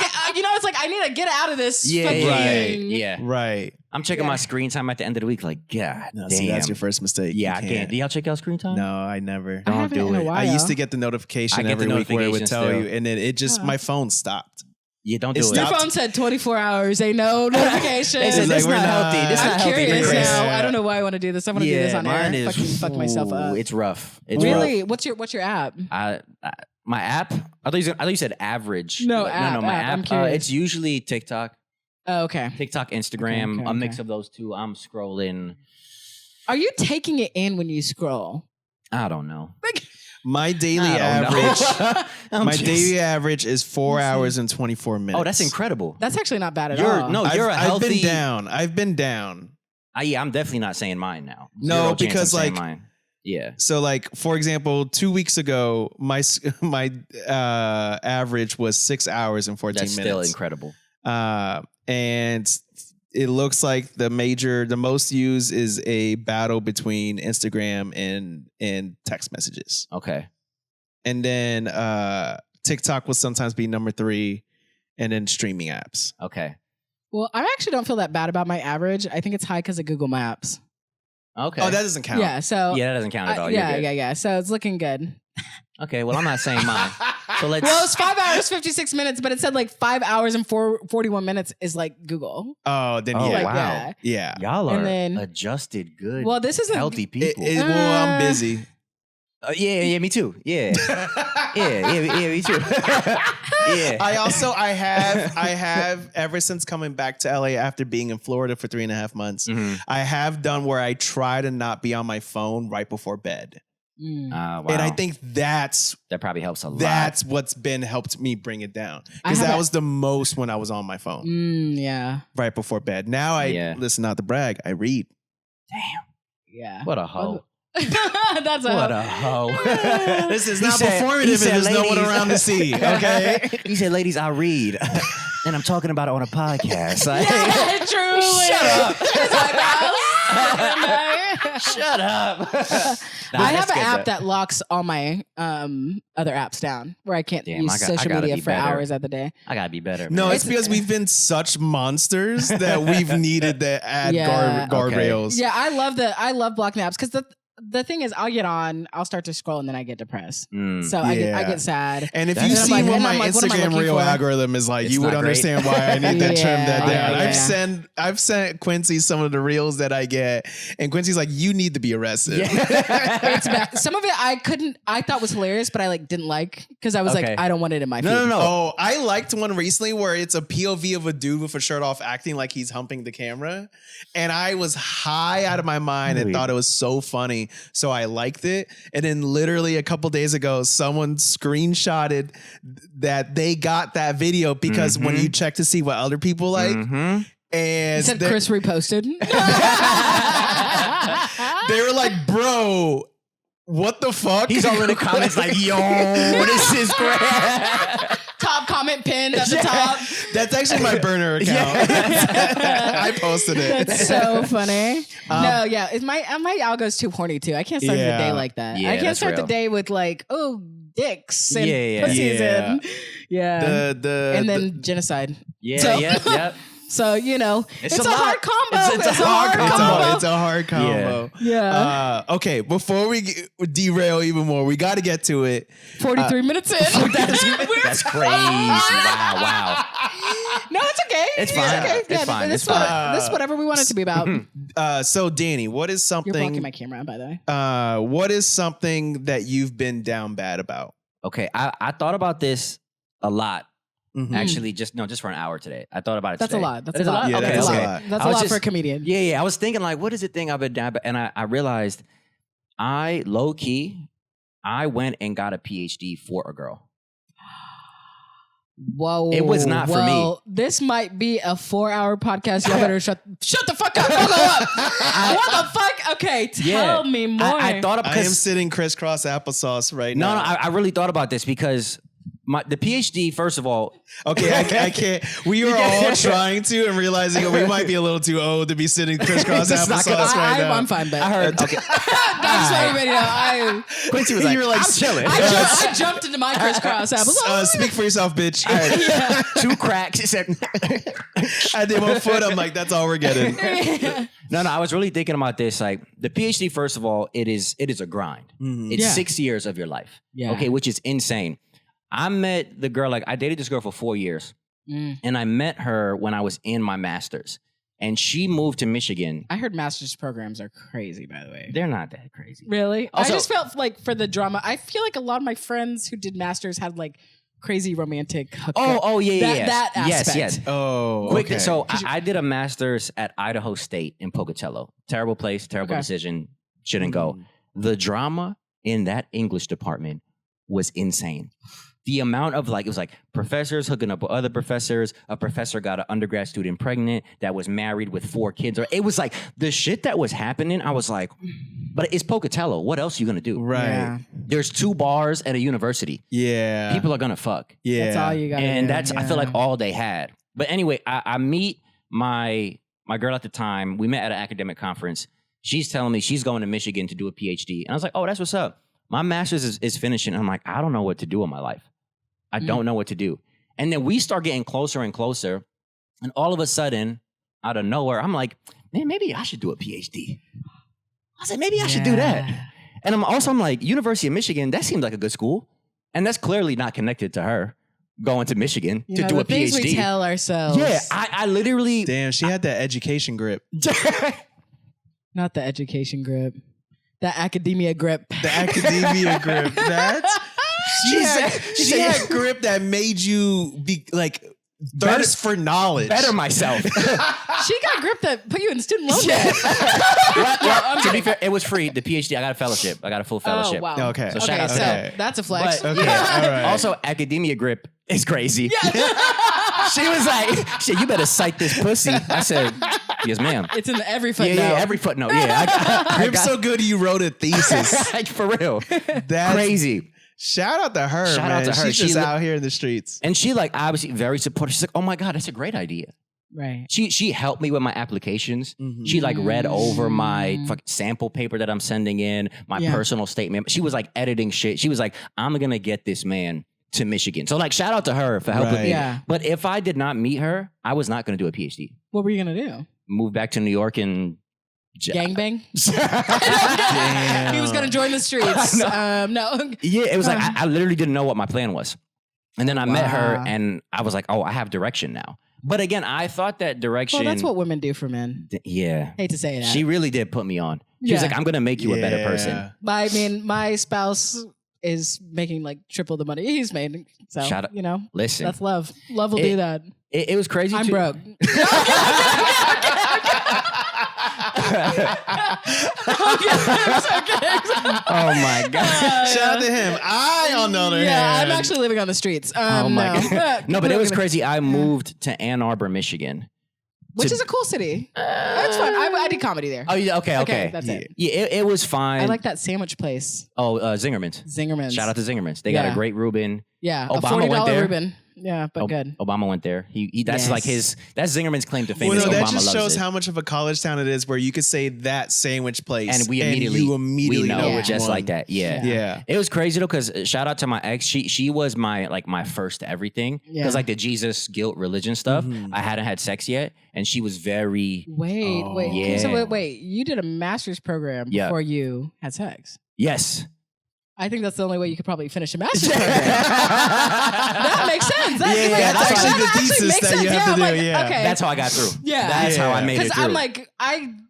it's like I need to get out of this. fucking, Yeah. Right. I'm checking my screen time at the end of the week. Like, God, No, damn. see, that's your first mistake. Yeah, You I can't. Do y'all check y'all screen time? No, I never. I haven't in a while. I used to get the notification I get every the week where it would notification tell still. you, and then it just my phone stopped. Yeah, don't do It it. Your stopped. phone said 24 hours. Ain't no notification. They said, It's like, this we're not not- healthy. This I'm not healthy for curious Chris. now. I don't know why I want to do this. I want to do this on mine air. is Fucking fuck myself up. It's rough. It's Really? rough. What's your app? My app. I thought you said average. No, My app. I'm app. curious. It's usually TikTok, Oh, okay. Instagram, Okay, a mix okay. of those two. I'm scrolling. Are you taking it in when you scroll? I don't know. My daily I don't know. average. I'm My just- daily average is 4 Let's see. hours and 24 minutes. Oh, that's incredible. That's actually not bad at all. You're a healthy. I've been down. I've been down. Yeah, I'm definitely not saying mine now. No, Zero chance because, I'm saying like, mine. Yeah. So, like, for example, 2 weeks ago, my average was 6 hours and 14 That's minutes. still incredible. And it looks like the most used is a battle between Instagram and text messages. Okay. And then TikTok will sometimes be number 3, and then streaming apps. Okay. Well, I actually don't feel that bad about my average. I think it's high because of Google Maps. Okay. Oh, that doesn't count. Yeah. So Yeah, that doesn't count at all. You're yeah, good. yeah. So it's looking good. Okay. Well, I'm not saying mine. So let's. Well, it's 5 hours 56 minutes, but it said like 5 hours and 41 minutes is like Google. Oh, then Oh, yeah. Like, wow. Yeah. Y'all And are then- adjusted, good, Well, this isn't healthy people. Well, I'm busy. Yeah, me too. Yeah, me too. Yeah. I have ever since coming back to LA after being in Florida for 3.5 months, Mhm. I have done where I try to not be on my phone right before bed. Wow. And I think that's that probably helps a lot. what's been helped me bring it down. I Because have that a- was the most when I was on my phone Yeah. right before bed. Now Yeah. listen, not to brag, I read. Yeah. What a hoe. That's What a a hoe. This is He not said- performative he if said, there's no one "Ladies." around to see. Okay. He said, ladies, I read. And I'm talking about it on a podcast. Like, yeah, truly. Shut up. It's like, Shut up. I have an app that locks all my other apps down where I can't Damn, use I gotta gotta media be for better. hours of the day. I gotta be better. No, man. it's because we've been such monsters that we've needed to add Yeah. guardrails. Yeah, I love blocking the apps because the thing is, I'll get on, I'll start to scroll, and then I get depressed. Mm. So I Yeah. get sad. And if That's- you And I'm see like- what and my I'm like, what am I Instagram looking reel for? algorithm is like, It's you would not great. understand why I need to trim that Yeah, down. yeah. I've sent Quincy some of the reels that I get, and Quincy's like, you need to be arrested. It's bad. Some of it I thought was hilarious, but I like didn't like because I was Okay. like, I don't want it in my feed. No. Oh, I liked one recently where it's a POV of a dude with a shirt off acting like he's humping the camera. And I was high out of my mind and Really? thought it was so funny. So I liked it. And then literally a couple days ago, someone screenshotted that they got that video because when you check to see what other people like, Mhm. and He said they- Chris reposted. they were like, bro, what the fuck? He's all in the comments like, yo, this is great. Top comment pinned at the top. That's actually my burner account. I posted it. That's so funny. No, yeah, my algo's too horny too. I can't start the Yeah. day like that. Yeah, I can't that's start real. the day with like, oh, dicks and Yeah. pussies Yeah. and yeah, The and then genocide. Yeah, So- yep. So you know, it's It's a a lot. hard combo. It's a hard combo. It's a hard combo. Yeah. Okay, before we derail even more, we got to get to it. 43 minutes in. That's crazy. Wow. No, it's okay. It's fine. okay. It's Yeah, fine. This, It's fine. this is whatever we want it to be about. So, Danny, what is You're blocking something? my camera, by the way. What is something that you've been down bad about? Okay, I thought about this a lot. Mhm. Actually, just for an hour today. I thought about it That's today. a lot. That's That is a lot. Yeah, Okay, that's a okay. lot. That's I a was lot just- for a comedian. Yeah. I was thinking like, what is the thing I've been down? And I realized I low key, I went and got a PhD for a girl. Whoa. It was not for me. This might be a 4-hour podcast. Y'all better shut the fuck up. Hold up. What the fuck? Okay, tell me more. I thought I am sitting crisscross applesauce right No, now. I really thought about this because the PhD, first of all. Okay, I can't. We were all trying to and realizing we might be a little too old to be sitting crisscross applesauce right now. I'm fine, but I heard. Okay. That's why everybody know. Quincy was like, You were like, I'm chilling. I jumped into my crisscross applesauce. Speak for yourself, bitch. Two cracks. He said, I did 1 foot. I'm like, that's all we're getting. No, I was really thinking about this. Like the PhD, first of all, it is a grind. It's 6 years of your life. Yeah. Okay, which is insane. I met the girl, I dated this girl for 4 years. And I met her when I was in my master's. And she moved to Michigan. I heard master's programs are crazy, by the way. They're not that crazy. Really? Also, I just felt like for the drama, I feel like a lot of my friends who did masters had like crazy romantic hookup. Oh, yeah. That aspect. Yes. Oh, Quick, okay. so I did a master's at Idaho State in Pocatello. Terrible place, terrible decision. Shouldn't go. The drama in that English department was insane. The amount of it was like professors hooking up with other professors. A professor got an undergrad student pregnant that was married with 4 kids. It was like the shit that was happening. I was like, but it's Pocatello. What else are you going to do? Right. Yeah. There's 2 bars at a university. Yeah. People are going to fuck. Yeah. That's all you got. And I feel like all they had. But anyway, I meet my girl at the time. We met at an academic conference. She's telling me she's going to Michigan to do a PhD. And I was like, oh, that's what's up. My master's is finishing. I'm like, I don't know what to do in my life. I don't know what to do. And then we start getting closer and closer. And all of a sudden, out of nowhere, I'm like, man, maybe I should do a PhD. I said, maybe I should do that. And I'm like, University of Michigan, that seems like a good school. And that's clearly not connected to her going to Michigan to do a PhD. Things we tell ourselves. Yeah, I literally. Damn, she had that education grip. Not the education grip. The academia grip. The academia grip. That's... She had grip that made you be like thirst for knowledge. Better myself. She got grip that put you in student loan debt. Well, to be fair, it was free. The PhD, I got a fellowship. I got a full fellowship. Oh, wow. Okay. So shout out to so that. that's a flex. But, Okay, all right. Also, academia grip is crazy. She was like, shit, you better cite this pussy. I said, yes, ma'am. It's in every footnote. Yeah, every footnote. Yeah. I Grip's so good you wrote a thesis. for real. That's Crazy. Shout out to her, Shout man. out to her. She's just She out here in the streets. And she obviously very supportive. She's like, oh my God, that's a great idea. Right. She helped me with my applications. She read over my sample paper that I'm sending in, my personal statement. She was editing shit. She was like, I'm going to get this man to Michigan. So shout out to her for helping me. Yeah. But if I did not meet her, I was not going to do a PhD. What were you going to do? Move back to New York and... Gangbang? Damn. He was going to join the streets. No. Yeah, it was I literally didn't know what my plan was. And then I met her and I was like, oh, I have direction now. But again, I thought that direction... Well, that's what women do for men. Yeah. Hate to say that. She really did put me on. She was like, I'm going to make you a better person. I mean, my spouse is making triple the money he's made. So, Shout out. Listen. That's love. Love will do that. It was crazy. I'm broke. Oh my God. Shout out to him. I, on the other hand. Yeah, I'm actually living on the streets. Oh my no. God. No, but it was crazy. I moved to Ann Arbor, Michigan. Which is a cool city. That's fun. I did comedy there. Oh, yeah. Okay. That's it. Yeah, it was fine. I like that sandwich place. Oh, Zingerman's. Zingerman's. Shout out to Zingerman's. They got a great Reuben. Yeah, Obama a $40 went there. Reuben. Yeah, but good. Obama went there. He that's Yes. that's Zingerman's claim to fame. Well, is no, that Obama just loves shows it. how much of a college town it is where you could say that sandwich place And we you immediately know know which just one. like that. Yeah. Yeah. It was crazy though, because shout out to my ex. She was my my first everything. Because Yeah. the Jesus guilt religion stuff, I hadn't had sex yet, and she was very Wait. yeah. So wait. You did a master's program Yeah. before you had sex. yes. I think that's the only way you could probably finish a master's program. That makes sense. Yeah, that's actually the actually thesis makes that sense. you have to I'm do, like, yeah. Okay. That's how I got through. Yeah. That's how I Yeah. made it Because through. I'm like,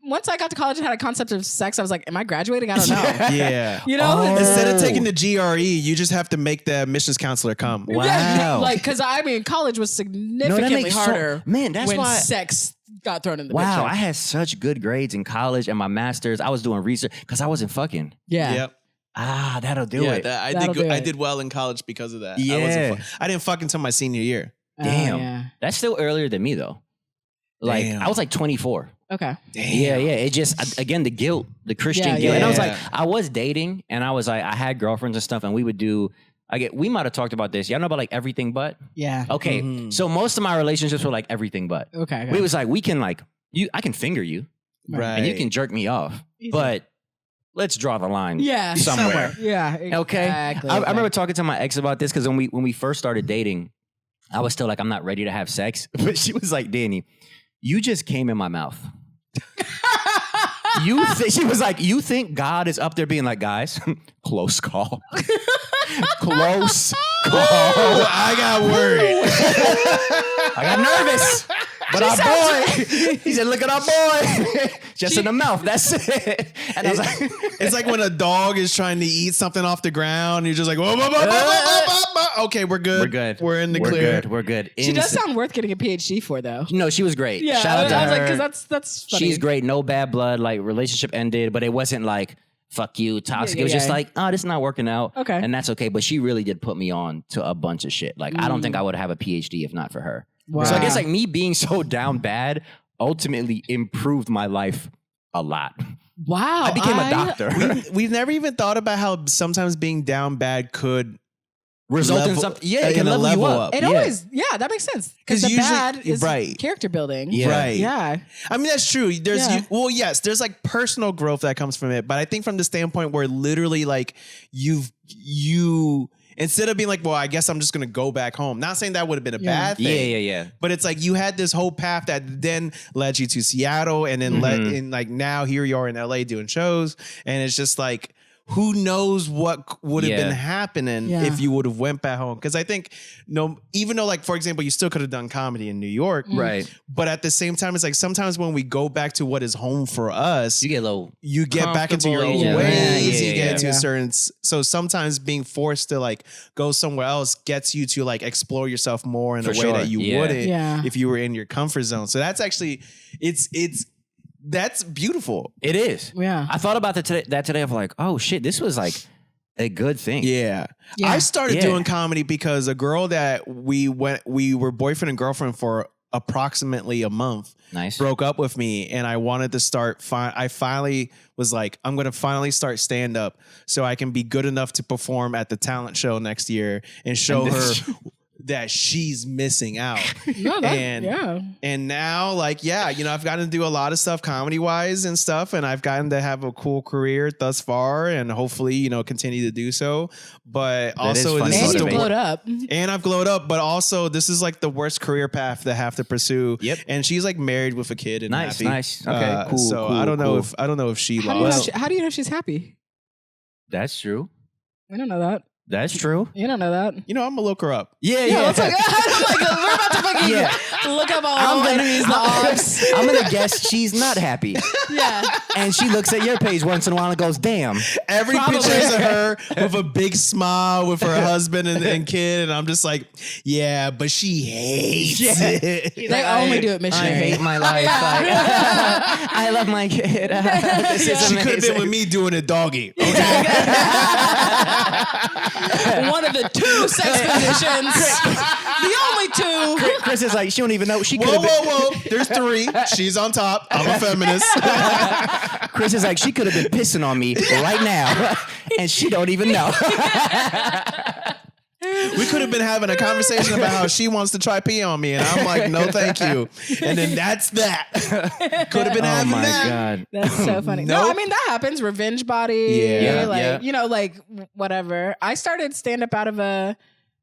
once I got to college and had a concept of sex, I was like, am I graduating? I don't know. Yeah. You know? Instead of taking the GRE, you just have to make the admissions counselor come. Wow. Yeah, because college was significantly makes harder. Man, that's when why. sex got thrown in the Wow, picture. I had such good grades in college and my master's. I was doing research because I wasn't fucking. Yeah. Yep. That'll do it. I did well in college because of that. Yeah. I didn't fuck until my senior year. Damn. Yeah. That's still earlier than me though. Like Damn. I was like 24. Okay. Damn. Yeah. It just, again, the guilt, the Christian Yeah, guilt. And I was yeah. like, I was dating and I was like, I had girlfriends and stuff and we would do, we might have talked about this. Y'all know about like everything but? Yeah. Okay. Mhm. So most of my relationships were like everything but. Okay. We was like, we can like, I can finger you Right. and you can jerk me off, Easy. but let's draw the line. Yeah. somewhere. Yeah. Exactly. Okay. I remember talking to my ex about this because when we first started dating, I was still like, I'm not ready to have sex. But she was like, Danny, you just came in my mouth. She was like, you think God is up there being like, guys, close call. Close call. Oh, I got worried. I got nervous. But our boy, he said, look at our boy. Just in the mouth. That's it. And I was like, It's like when a dog is trying to eat something off the ground. You're just like, whoa, whoa, whoa, whoa, whoa, whoa, whoa. Okay, we're good. We're good. We're in the we're clear. good. We're good. She does sound worth getting a PhD for, though. No, she was great. Yeah. Shout out to I was her. like, because that's funny. She's great. No bad blood. Like relationship ended, but it wasn't like fuck you, toxic. Yeah, It was just yeah. like, this is not working out. Okay. And that's okay. But she really did put me on to a bunch of shit. Like I don't think I would have a PhD if not for her. Wow. So I guess like me being so down bad ultimately improved my life a lot. Wow. I became a doctor. We've never even thought about how sometimes being down bad could Result in level- something. Yeah, it can in a level you level up. up. It Yeah. always, that makes sense. 'Cause Because the usually- bad is right. character building. Yeah. Right. Yeah. I mean, that's true. There's Yeah. yes, there's like personal growth that comes from it, but I think from the standpoint where literally like you instead of being like, well, I guess I'm just gonna go back home. Not saying that would have been a bad thing. Yeah. But it's like you had this whole path that then led you to Seattle, and then led in like now here you are in LA doing shows, and it's just like who knows what would have been happening if you would have went back home? Because I think even though like for example you still could have done comedy in New York, Right. But at the same time it's like sometimes when we go back to what is home for us, You get a little you get back into your old comfortable, ways. yeah, You get into yeah. a certain. So sometimes being forced to like go somewhere else gets you to like explore yourself more in For a way sure, that you yeah. wouldn't Yeah. if you were in your comfort zone. So that's actually that's beautiful. It is. Yeah. I thought about that today of like, oh shit, this was like a good thing. Yeah. Yeah. I started Yeah. doing comedy because a girl that we were boyfriend and girlfriend for approximately a month. Nice. Broke up with me, and I wanted to start. I finally was like, I'm going to finally start stand up so I can be good enough to perform at the talent show next year and show her that she's missing out. No, And- yeah. And now, like, yeah, I've gotten to do a lot of stuff comedy wise and stuff, and I've gotten to have a cool career thus far, and hopefully, continue to do so. But also, funny this And is you the motivating. glowed up. and I've glowed up, but also this is like the worst career path to have to pursue. Yep. And she's like married with a kid and Nice, happy. nice. Okay, cool, So cool, I don't know cool. if she How do, you know lost. how do you know she's happy? That's true. I don't know that. That's true. You don't know that. I'm gonna look her up. Yeah, Yeah, let's like, I'm like, we're about to fucking Yeah. look up all enemies, the odds. I'm gonna guess she's not happy. Yeah. And she looks at your page once in a while and goes, damn. Every Probably. picture is of her with a big smile with her husband and kid, and I'm just like, yeah, but she hates it. They only do it I missionary. hate my life. Like, I love my kid. This is She could have been amazing. with me doing it doggy. One of the two sex positions. The only two. Chris is like, she don't even know. She could Whoa, have been. whoa, whoa! There's 3. She's on top. I'm a feminist. Chris is like, she could have been pissing on me right now, and she don't even know. We could have been having a conversation about how she wants to try pee on me, and I'm like, no, thank you. And then that's that. Could have been Oh having my that. god. That's so funny. No, Nope. I mean that happens. Revenge body. Yeah. Like, Yeah. like whatever. I started stand up out of a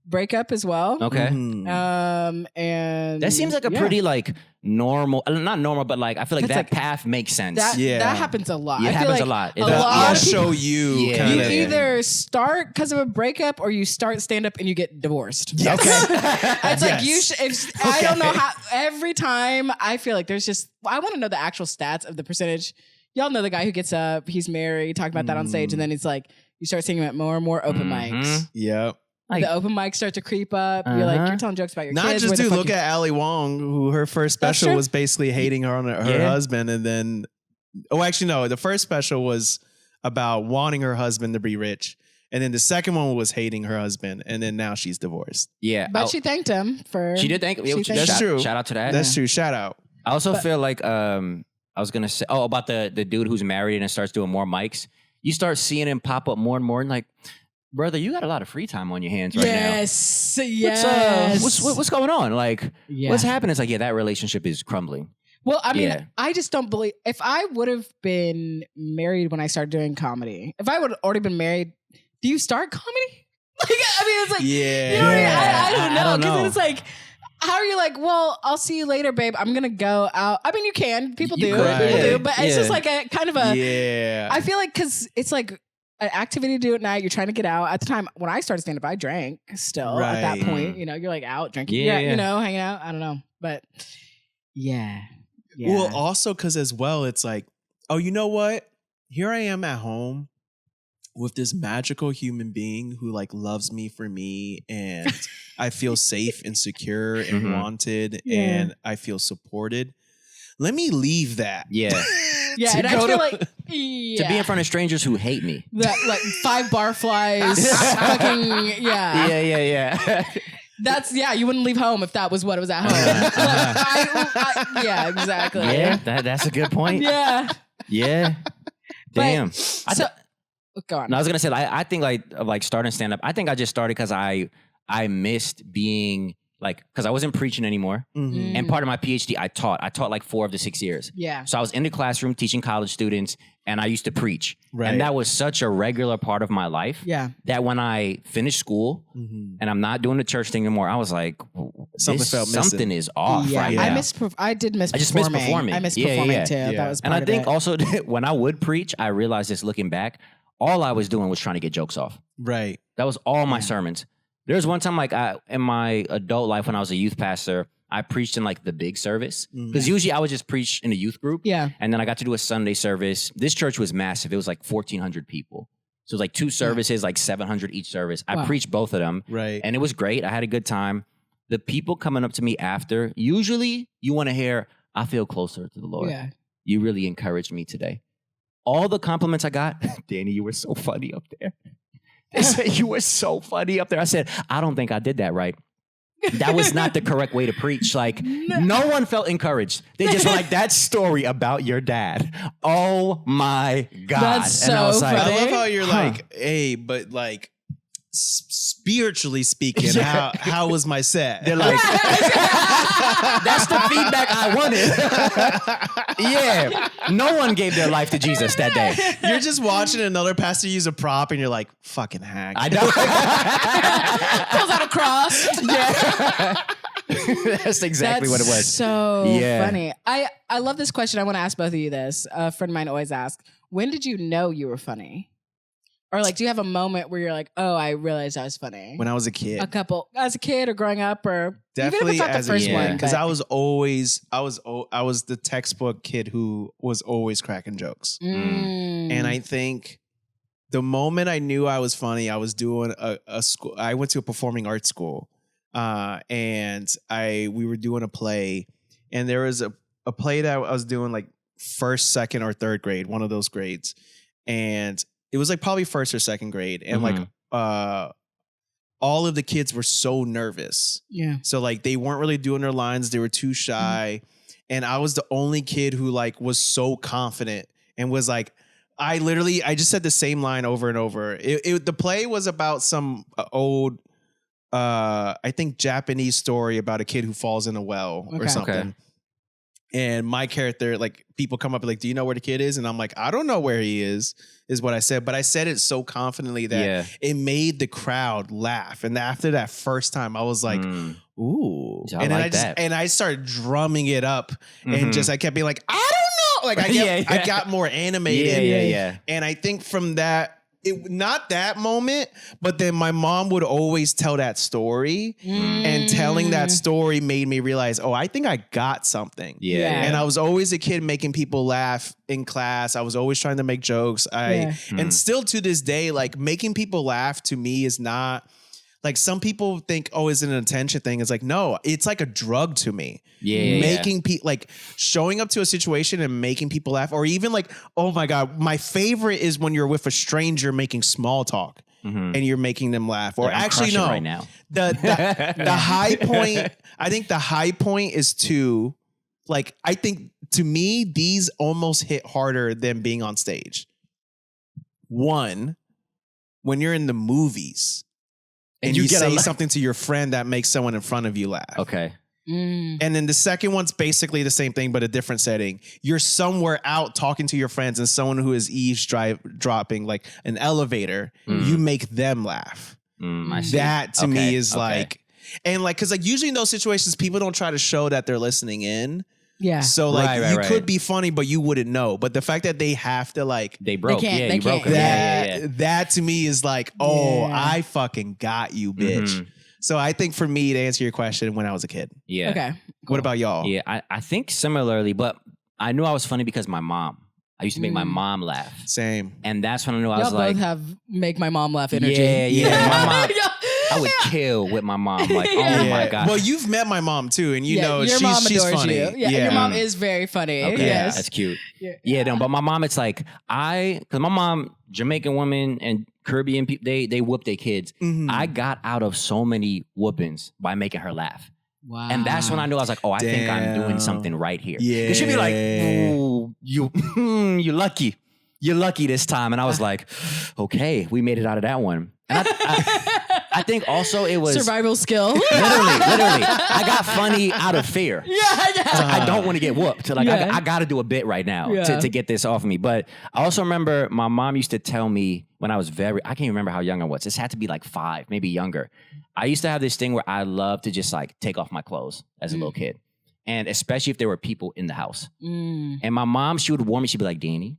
breakup as well. Okay. Mhm. And That seems like a yeah. pretty like normal, not normal, but like I feel like It's that like- path makes sense. that Yeah. that happens a lot. Yeah, it I feel happens like a lot. It a does. lot I'll of people, show you. Yeah. Kind you of. either start because of a breakup or you start stand up and you get divorced. Yes. It's like you. Yes. I don't know how. Every time I feel like there's just. I want to know the actual stats of the percentage. Y'all know the guy who gets up. He's married. Talk about that on stage, and then it's like you start seeing him at more and more open Mhm. mics. Yep. Like- The open mics start to creep up. You're like you're telling jokes about your Not kids. just where the dude. fuck Look you- at Ali Wong, who her first That's special true. was basically hating her on her Yeah. husband, and then, oh, actually no, the first special was about wanting her husband to be rich. And then the second one was hating her husband. And then now she's divorced. Yeah. But she thanked him for. She did thank him. She thanked That's him. true. Shout out to that. That's true. Shout out. I also feel like I was gonna say about the dude who's married and starts doing more mics. You start seeing him pop up more and more, and like, brother, you got a lot of free time on your hands right now. Yes. What's going on? Like, Yeah. what's happening? It's like, yeah, that relationship is crumbling. Well, I mean, Yeah. I just don't believe if I would have been married when I started doing comedy, if I would have already been married, do you start comedy? Like, I mean, it's like, Yeah. you know what I mean? I I don't know. don't Because know. it's like, how are you like, well, I'll see you later, babe. I'm going to go out. I mean, you can. People You do. could, People yeah. do. But it's Yeah. just like a kind of a, Yeah. I feel like because it's like an activity to do at night. You're trying to get out. At the time when I started stand-up, I drank still at that Right. point. You know, you're like out drinking. Yeah, Yeah, yeah. hanging out. I don't know. But yeah. Well, also because as well, it's like, oh, you know what? Here I am at home with this magical human being who like loves me for me, and I feel safe and secure and Mhm. wanted, Yeah. and I feel supported. Let me leave that. Yeah. Yeah, to and I go feel to- like To be in front of strangers who hate me. that like 5 barflies, fucking Yeah. That's you wouldn't leave home if that was what it was at home. Like, yeah, exactly. Yeah, that's a good point. Yeah. Yeah. Damn. So, go on. No, I was gonna say I think like starting stand up. I think I just started because I missed being like because I wasn't preaching anymore. Mhm. And part of my PhD, I taught like 4 of the 6 years. Yeah. So I was in the classroom teaching college students, and I used to preach. Right. And that was such a regular part of my life Yeah. that when I finished school Mhm. and I'm not doing the church thing anymore, I was like, Something felt missing. something is off Yeah. right Yeah. now. I did miss I just miss performing. I miss Yeah, performing yeah. too. Yeah. That was And part I think of it. also when I would preach, I realized this looking back, all I was doing was trying to get jokes off. Right. That was all my Yeah. sermons. There was one time, like in my adult life, when I was a youth pastor, I preached in like the big service because usually I would just preach in a youth group. Yeah. And then I got to do a Sunday service. This church was massive. It was like 1,400 people. So it was like 2 services, like 700 each service. I Wow. preached both of them, Right. and it was great. I had a good time. The people coming up to me after, usually you want to hear, "I feel closer to the Lord. Yeah. You really encouraged me today." All the compliments I got, Danny, you were so funny up there. They said, "You were so funny up there." I said, "I don't think I did that right." That was not the correct way to preach. Like, no one felt encouraged. They just were like, "That story about your dad. Oh my God." That's And I was so like, funny. I love how you're Huh. like, hey, but like spiritually speaking, how was my set? they're like, "That's the feedback I wanted." Yeah. No one gave their life to Jesus that day. You're just watching another pastor use a prop, and you're like, fucking hack. I know. Pulls out a cross. Yeah. That's exactly what it was. So Yeah. funny. I love this question. I want to ask both of you this. A friend of mine always asks, when did you know you were funny? Or like, do you have a moment where you're like, oh, I realized I was funny? When I was a kid. A couple, as a kid or growing up, or Definitely even if it's not as the a first kid, one. because but- I was the textbook kid who was always cracking jokes. Mm. And I think the moment I knew I was funny, I was doing a school. I went to a performing arts school, and we were doing a play, and there was a play that I was doing like first, second, or third grade, one of those grades, and it was like probably first or second grade, and like all of the kids were so nervous. Yeah. So like they weren't really doing their lines. They were too shy. And I was the only kid who like was so confident and was like, I just said the same line over and over. The play was about some old, I think Japanese story about a kid who falls in a well or Okay. something. Okay. And my character, like people come up like, do you know where the kid is? And I'm like, I don't know where he is what I said. But I said it so confidently that Yeah. it made the crowd laugh. And after that first time, I was like, ooh. I And then like that. I started drumming it up Mhm. and just I kept being like, I don't know. Like I got more animated. Yeah. And I think from that, not that moment, but then my mom would always tell that story. And telling that story made me realize, oh, I think I got something. Yeah. And I was always a kid making people laugh in class. I was always trying to make jokes. And still to this day, like making people laugh to me is not Like some people think, oh, is it an attention thing? It's like, no, it's like a drug to me. Yeah. Making people like showing up to a situation and making people laugh, or even like, oh my God, my favorite is when you're with a stranger making small talk and you're making them laugh. Or actually, no, right now. The high point, I think the high point is to like, I think to me, these almost hit harder than being on stage. One, when you're in the movies and you say something to your friend that makes someone in front of you laugh. Okay. And then the second one's basically the same thing, but a different setting. You're somewhere out talking to your friends and someone who is eavesdropping, like an elevator, you make them laugh. I see. That to me is like, and like, cause like usually in those situations, people don't try to show that they're listening in. Yeah. So like you could be funny, but you wouldn't know. But the fact that they have to like they broke, they you broke can't. them. that to me is like, oh, I fucking got you, bitch. So I think for me to answer your question, when I was a kid. Yeah. Okay. What about y'all? Yeah, I think similarly, but I knew I was funny because my mom. I used to make my mom laugh. Same. And that's when I knew I Y'all was both like, have make my mom laugh energy. Yeah. My mom, I would kill with my mom. Like, oh my God. Well, you've met my mom too, and you know your mom she's adores funny. you. Yeah, your mom is very funny. Okay, Yes. that's cute. Yeah, no, but my mom, it's like because my mom, Jamaican woman and Caribbean people, they whoop their kids. I got out of so many whoopings by making her laugh. Wow. And that's when I knew I was like, oh, I think I'm doing something right here. Yeah. Because she'd be like, ooh, you lucky. You're lucky this time. And I was like, okay, we made it out of that one. And I think also it was survival skill. Literally. I got funny out of fear. Yeah. I don't want to get whooped. Like I got to do a bit right now to get this off of me. But I also remember my mom used to tell me when I was I can't even remember how young I was. This had to be like 5, maybe younger. I used to have this thing where I loved to just like take off my clothes as a little kid. And especially if there were people in the house. And my mom, she would warn me. She'd be like, Danny,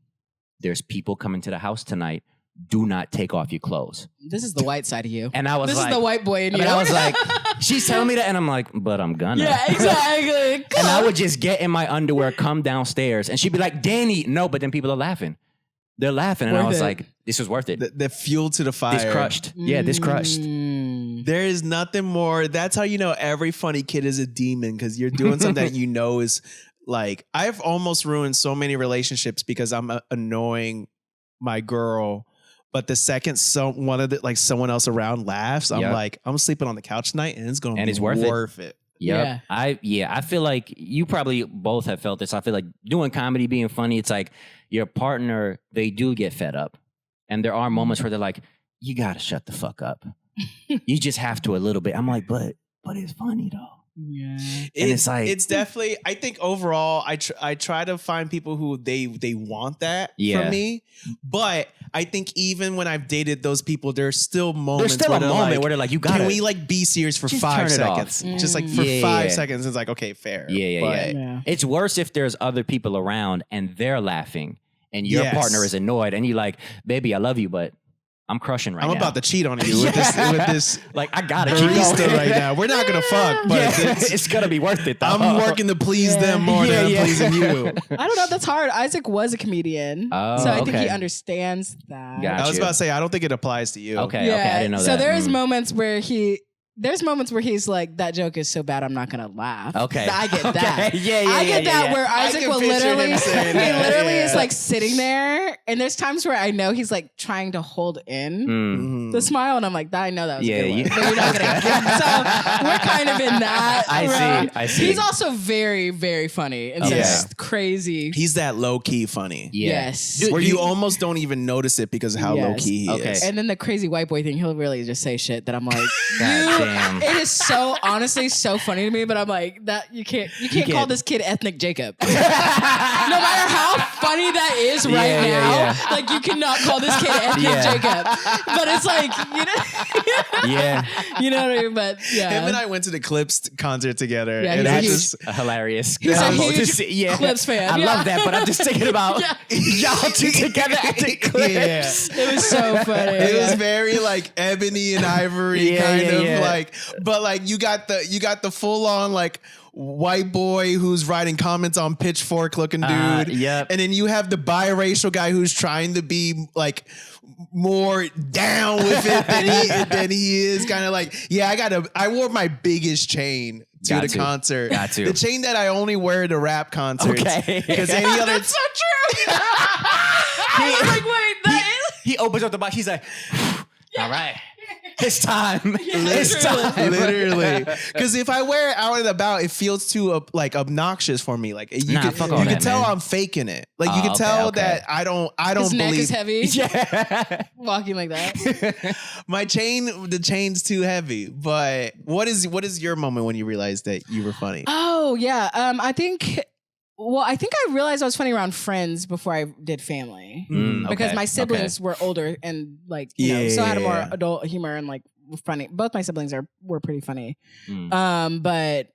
there's people coming to the house tonight. Do not take off your clothes. This is the white side of you. And I was this like, is the white boy in you. And I was like, she's telling me that. And I'm like, but I'm gonna. Yeah, exactly. And I would just get in my underwear, come downstairs. And she'd be like, Danny, no. But then people are laughing. They're laughing. And I was like, this was worth it. The fuel to the fire. This crushed. Yeah, this crushed. There is nothing more. That's how you know every funny kid is a demon, because you're doing something that you know is like, I've almost ruined so many relationships because I'm annoying my girl. But the second someone else around laughs, I'm like, I'm sleeping on the couch tonight and it's going to be worth it. Yep. I feel like you probably both have felt this. I feel like doing comedy, being funny, it's like your partner, they do get fed up. And there are moments where they're like, you got to shut the fuck up. You just have to a little bit. I'm like, but it's funny though. Yeah. And it's like, it's definitely, I think overall, I try to find people who they want that from me. But I think even when I've dated those people, there's still moments where they're like, you got can we like be serious for 5 seconds? Just like for 5 seconds. It's like, okay, fair. Yeah. It's worse if there's other people around and they're laughing and your partner is annoyed and you're like, baby, I love you, but I'm crushing right now. I'm about to cheat on you with this like, I gotta keep going right now. We're not gonna fuck, but it's gonna be worth it though. I'm working to please them more than I'm pleasing you. I don't know. That's hard. Isaac was a comedian. So I think he understands that. Gotcha. I was about to say, I don't think it applies to you. Okay, I didn't know that. So there's moments where he's like, that joke is so bad I'm not gonna laugh. Okay. I get that. I get that where Isaac will literally is that. like sitting there, and there's times where I know he's like trying to hold in the smile, and I'm like, I know that was a good one. But you're not gonna get so we're kind of in that. I see. He's also very, very funny and just crazy. He's that low key funny. Yes. Where you almost don't even notice it because of how low key he is. And then the crazy white boy thing, he'll really just say shit that I'm like, damn. It is so honestly so funny to me, but I'm like, that you can't call this kid ethnic Jacob. No matter how funny that is right now, like you cannot call this kid ethnic Jacob. But it's like, you know what I mean? But him and I went to the Clips concert together. Yeah, and that's just hilarious. He's a huge Clips fan. I love that, but I'm just thinking about y'all two together at the Clips. It was so funny. It was very like ebony and ivory kind of like, but like you got the full on like white boy who's writing comments on Pitchfork looking dude. Yep. And then you have the biracial guy who's trying to be like more down with it than he is. Kind of like, I wore my biggest chain to the concert. Got to. The chain that I only wear to rap concerts. Okay. Because any other That's so true. I was like, wait, he opens up the box. He's like, all right. It's time. It's time. Literally. Because if I wear it out and about, it feels too like obnoxious for me. Like you can tell I'm faking it. Like you can tell that I don't His believe. neck is heavy. Yeah. Walking like that. The chain's too heavy. But what is your moment when you realized that you were funny? Oh yeah. I think I realized I was funny around friends before I did family because my siblings were older and like you know, so I had a more adult humor and like funny. Both my siblings were pretty funny, but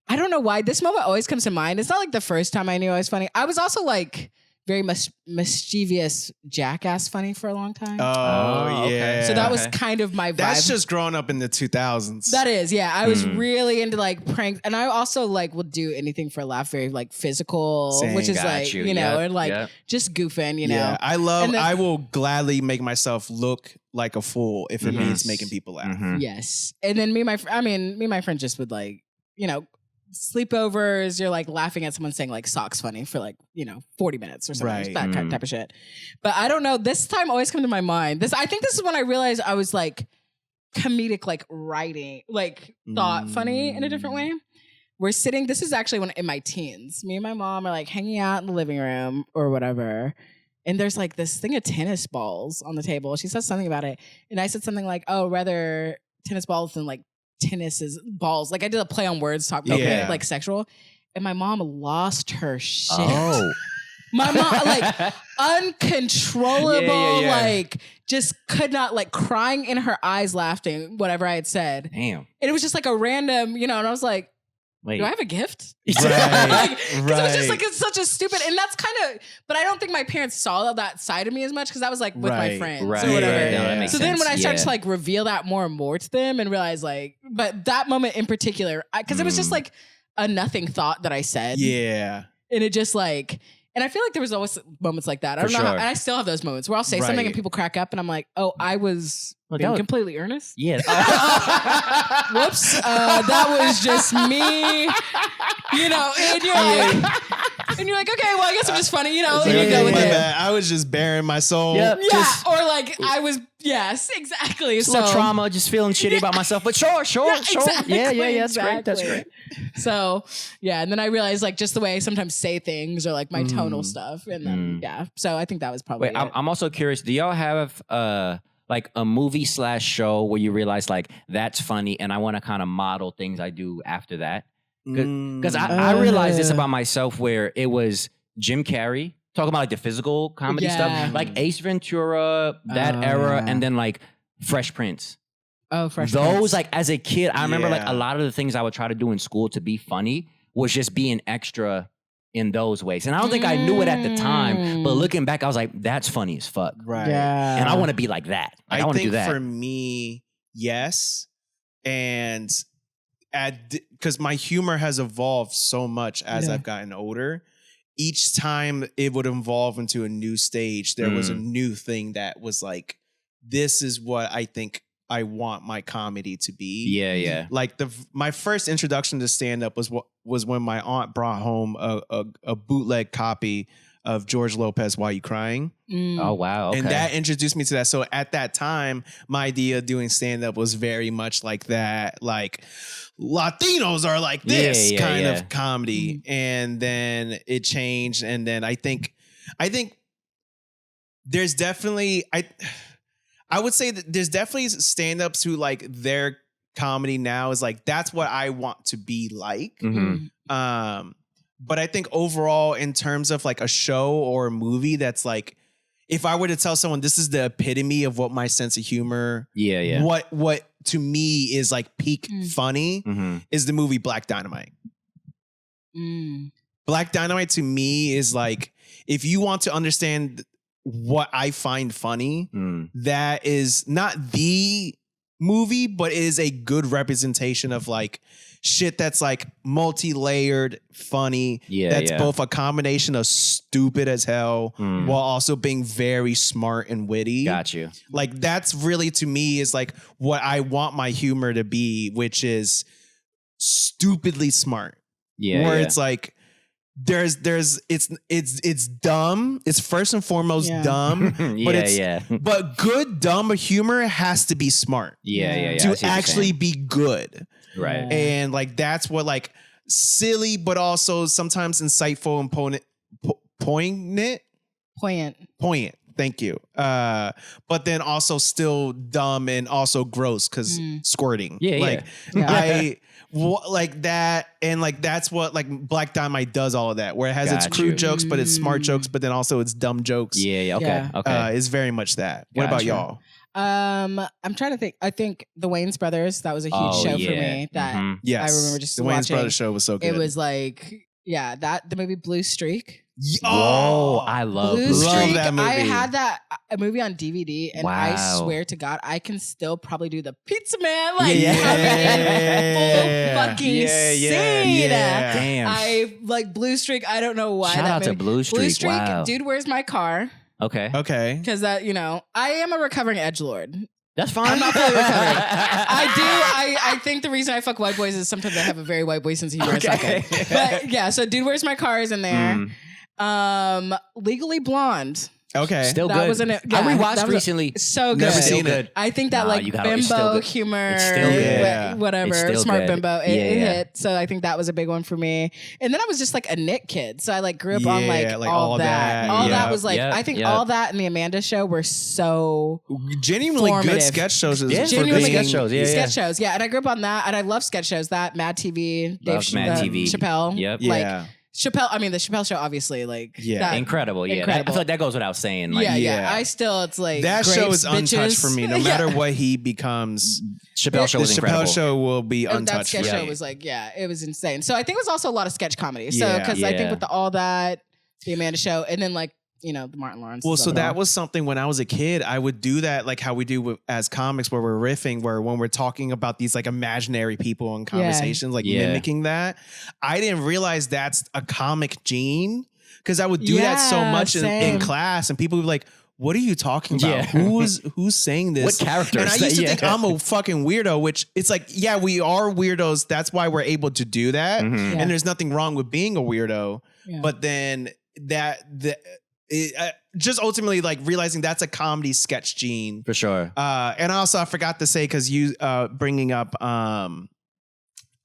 I don't know why this moment always comes to mind. It's not like the first time I knew I was funny. I was also like very mischievous jackass funny for a long time. Oh yeah. So that was kind of my vibe. That's just growing up in the 2000s. That is, yeah. I was really into like pranks, and I also like would do anything for a laugh, very like physical, Same. which is like you know, Yep. and like just goofing, you know. Yeah, I will gladly make myself look like a fool if it means making people laugh. Yes, and then me and my friend just would like, you know, sleepovers. You're like laughing at someone saying like socks funny for like 40 minutes or something, Right. that kind of type of shit. But I don't know. This time always come to my mind. I think this is when I realized I was like comedic, like writing, like thought funny in a different way. We're sitting. This is actually when in my teens. Me and my mom are like hanging out in the living room or whatever. And there's like this thing of tennis balls on the table. She says something about it. And I said something like, oh, rather tennis balls than like tennis is balls. Like I did a play on words talking about like sexual. And my mom lost her shit. Oh. My mom, like uncontrollable, like just could not, like crying in her eyes, laughing, whatever I had said. Damn. And it was just like a random, and I was like, wait. do I have a gift? Right. Because it was just like, it's such a stupid, and that's kind of, but I don't think my parents saw that side of me as much because I was like with my friends or whatever. No, that makes so then sense. when I started to like reveal that more and more to them and realize like, but that moment in particular, because it was just like a nothing thought that I said. Yeah. And it just like, and I feel like there was always moments like that. I don't know how, and I still have those moments where I'll say something and people crack up and I'm like, oh, I was being completely earnest. Yeah. Whoops. That was just me. And you're like, okay, well, I guess I'm just funny, and you go with it. I was just bearing my soul. Yep. Yeah. Or like I was, yes, exactly. Just a little trauma, just feeling shitty about myself. But sure. Exactly, Yeah. That's great. That's great. So yeah, and then I realized like just the way I sometimes say things or like my tonal stuff, and then so I think that was probably. Wait, I'm also curious. Do y'all have like a movie / show where you realize like that's funny, and I want to kind of model things I do after that? Because I realized this about myself, where it was Jim Carrey talking about like the physical comedy stuff, like Ace Ventura, that era, and then like Fresh Prince. Oh, Fresh Those Prince. like as a kid, I remember like a lot of the things I would try to do in school to be funny was just being extra in those ways. And I don't think I knew it at the time, but looking back, I was like, that's funny as fuck. Right. Yeah. And I want to be like that. Like, I want to do that. For me, yes. And because my humor has evolved so much as I've gotten older. Each time it would evolve into a new stage, there was a new thing that was like, this is what I think I want my comedy to be. Yeah. Like my first introduction to stand-up was when my aunt brought home a bootleg copy of George Lopez, Why You Crying? Oh, wow. Okay. And that introduced me to that. So at that time, my idea of doing stand-up was very much like that, like Latinos are like this kind of comedy. And then it changed. And then I think there's definitely, I would say that there's definitely stand-ups who like their comedy now is like, that's what I want to be like. But I think overall, in terms of like a show or a movie that's like, if I were to tell someone this is the epitome of what my sense of humor, what to me is like peak funny is the movie Black Dynamite. Black Dynamite to me is like, if you want to understand what I find funny, that is not the movie, but is a good representation of like shit that's like multi-layered, funny. That's both a combination of stupid as hell while also being very smart and witty. Got you. Like that's really to me is like what I want my humor to be, which is stupidly smart. Where it's like it's dumb. It's first and foremost dumb, but but good dumb humor has to be smart. To actually be good. Right. And like that's what like silly but also sometimes insightful and poignant. Thank you. But then also still dumb and also gross because squirting. Like that, and like that's what like Black Dynamite does all of that, where it has its crude jokes, but it's smart jokes, but then also it's dumb jokes. Okay. It's very much that. What about y'all? I'm trying to think. I think the Wayans Brothers, that was a huge show for me. That I remember just the watching. Wayans Brothers show was so good. It was like the movie Blue Streak. Oh, I love Blue Streak. That movie. I had a movie on DVD, and I swear to God, I can still probably do the Pizza Man like full fucking scene. Damn. I like Blue Streak. I don't know why. Shout out to Blue Streak. Blue Streak. Wow. Dude, Where's My Car? Okay. Because that I am a recovering edgelord. That's fine. I'm not fully recovering. I think the reason I fuck white boys is sometimes I have a very white boy sense of humor. Okay. But yeah, so Dude, Where's My Car is in there. Legally Blonde. Okay. Still that good. Was in it. Yeah, I rewatched recently. So good. Never seen it. I think that bimbo humor, it's still good. Whatever, It's still smart good. bimbo, it hit. So I think that was a big one for me. And then I was just like a Nick kid. So I like grew up on like all that. All that was like, I think all that and the Amanda Show were so genuinely formative. good sketch shows. Genuinely sketch shows. Sketch shows. Yeah. And I grew up on that. And I love sketch shows. That Mad TV, Dave Mad TV. Chappelle. Yep. Like, Chappelle, I mean, the Chappelle Show, obviously, like, incredible. Yeah, I feel like that goes without saying. Like, I still, it's like that grapes, show is bitches. untouched for me. No matter what he becomes, Chappelle Show was the incredible. Chappelle Show will be untouched. That sketch show was like, it was insane. So I think it was also a lot of sketch comedy. So because I think with all that, the Amanda Show, and then like the Martin Lawrence. Well, so that was something when I was a kid, I would do that like how we do as comics, where we're riffing, where when we're talking about these like imaginary people in conversations, like mimicking that. I didn't realize that's a comic gene because I would do that so much in class, and people would be like, what are you talking about? Who's saying this? What character? And I used to think I'm a fucking weirdo, which it's like, we are weirdos. That's why we're able to do that. And there's nothing wrong with being a weirdo. But then just ultimately like realizing that's a comedy sketch gene for sure. And also I forgot to say, because you bringing up one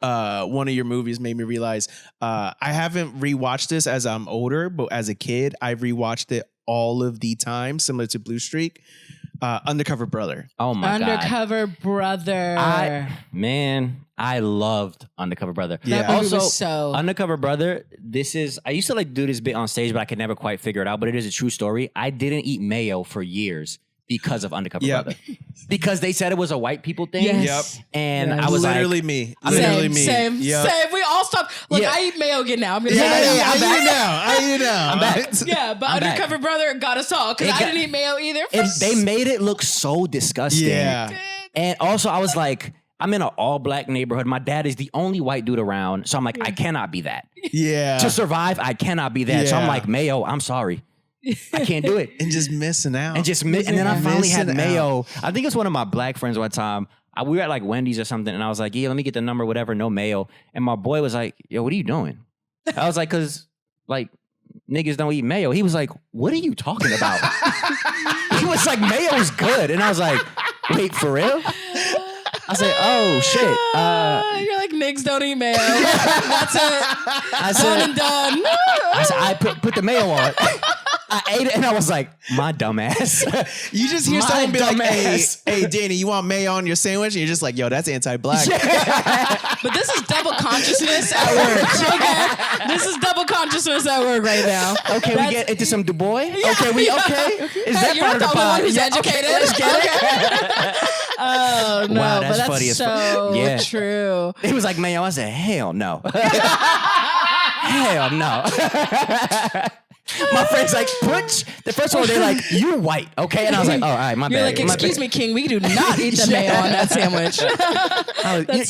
of your movies made me realize I haven't rewatched this as I'm older, but as a kid I rewatched it all of the time, similar to Blue Streak. Undercover Brother. Oh my God. Undercover Brother. I loved Undercover Brother. That movie was so Undercover Brother. I used to like do this bit on stage, but I could never quite figure it out. But it is a true story. I didn't eat mayo for years because of Undercover Brother, because they said it was a white people thing. Yes. And I was literally like, me. Same. We all stopped. Look, I eat mayo again now. I'm gonna I eat it now. I'm back. But Undercover Brother got us all because I didn't eat mayo either. And they made it look so disgusting. Yeah. And also I was like, I'm in an all black neighborhood. My dad is the only white dude around. So I'm like, I cannot be that. Yeah. To survive, I cannot be that. So I'm like, mayo, I'm sorry. I can't do it. And just missing out. And then I finally had mayo. I think it was one of my black friends one time. We were at like Wendy's or something. And I was like, let me get the number, whatever, no mayo. And my boy was like, yo, what are you doing? I was like, cause like niggas don't eat mayo. He was like, what are you talking about? He was like, mayo's good. And I was like, wait, for real? I said, oh shit. You're like, niggas don't eat mayo. That's it. I said, done and done. I said, I put the mayo on. I ate it and I was like, my dumb ass. You just hear someone be like, hey, Danny, you want mayo on your sandwich? And you're just like, yo, that's anti-black. But this is double consciousness at work. Okay? This is double consciousness at work right now. Okay, we get into some Du Bois? Yeah, okay. Is that you're part of the only pod? one who's educated. Okay, let's get it. Oh, no, wow, but that's funny as so true. He was like, mayo. I said, hell no. Hell no. My friends like, the first one, they're like, you white, okay? And I was like, oh, all right, my You're bad. like, excuse me, King, we do not eat the mayo on that sandwich.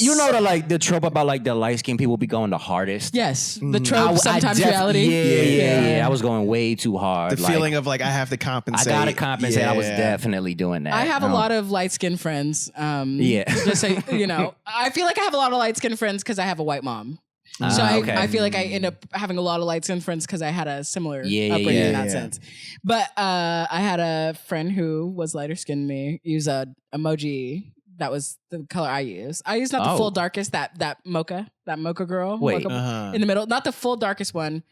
You know the trope about like the light skinned people be going the hardest. Yes, the trope, sometimes reality. Yeah. I was going way too hard. The feeling of like I have to compensate. I gotta compensate. I was definitely doing that. I have a lot of light skinned friends. Just so you know, I feel like I have a lot of light skinned friends because I have a white mom. So I feel like I end up having a lot of light skinned friends because I had a similar upbringing in that sense. But I had a friend who was lighter skinned than me use a emoji that was the color I use. I use not the full darkest, that mocha girl. Wait, mocha, in the middle, not the full darkest one,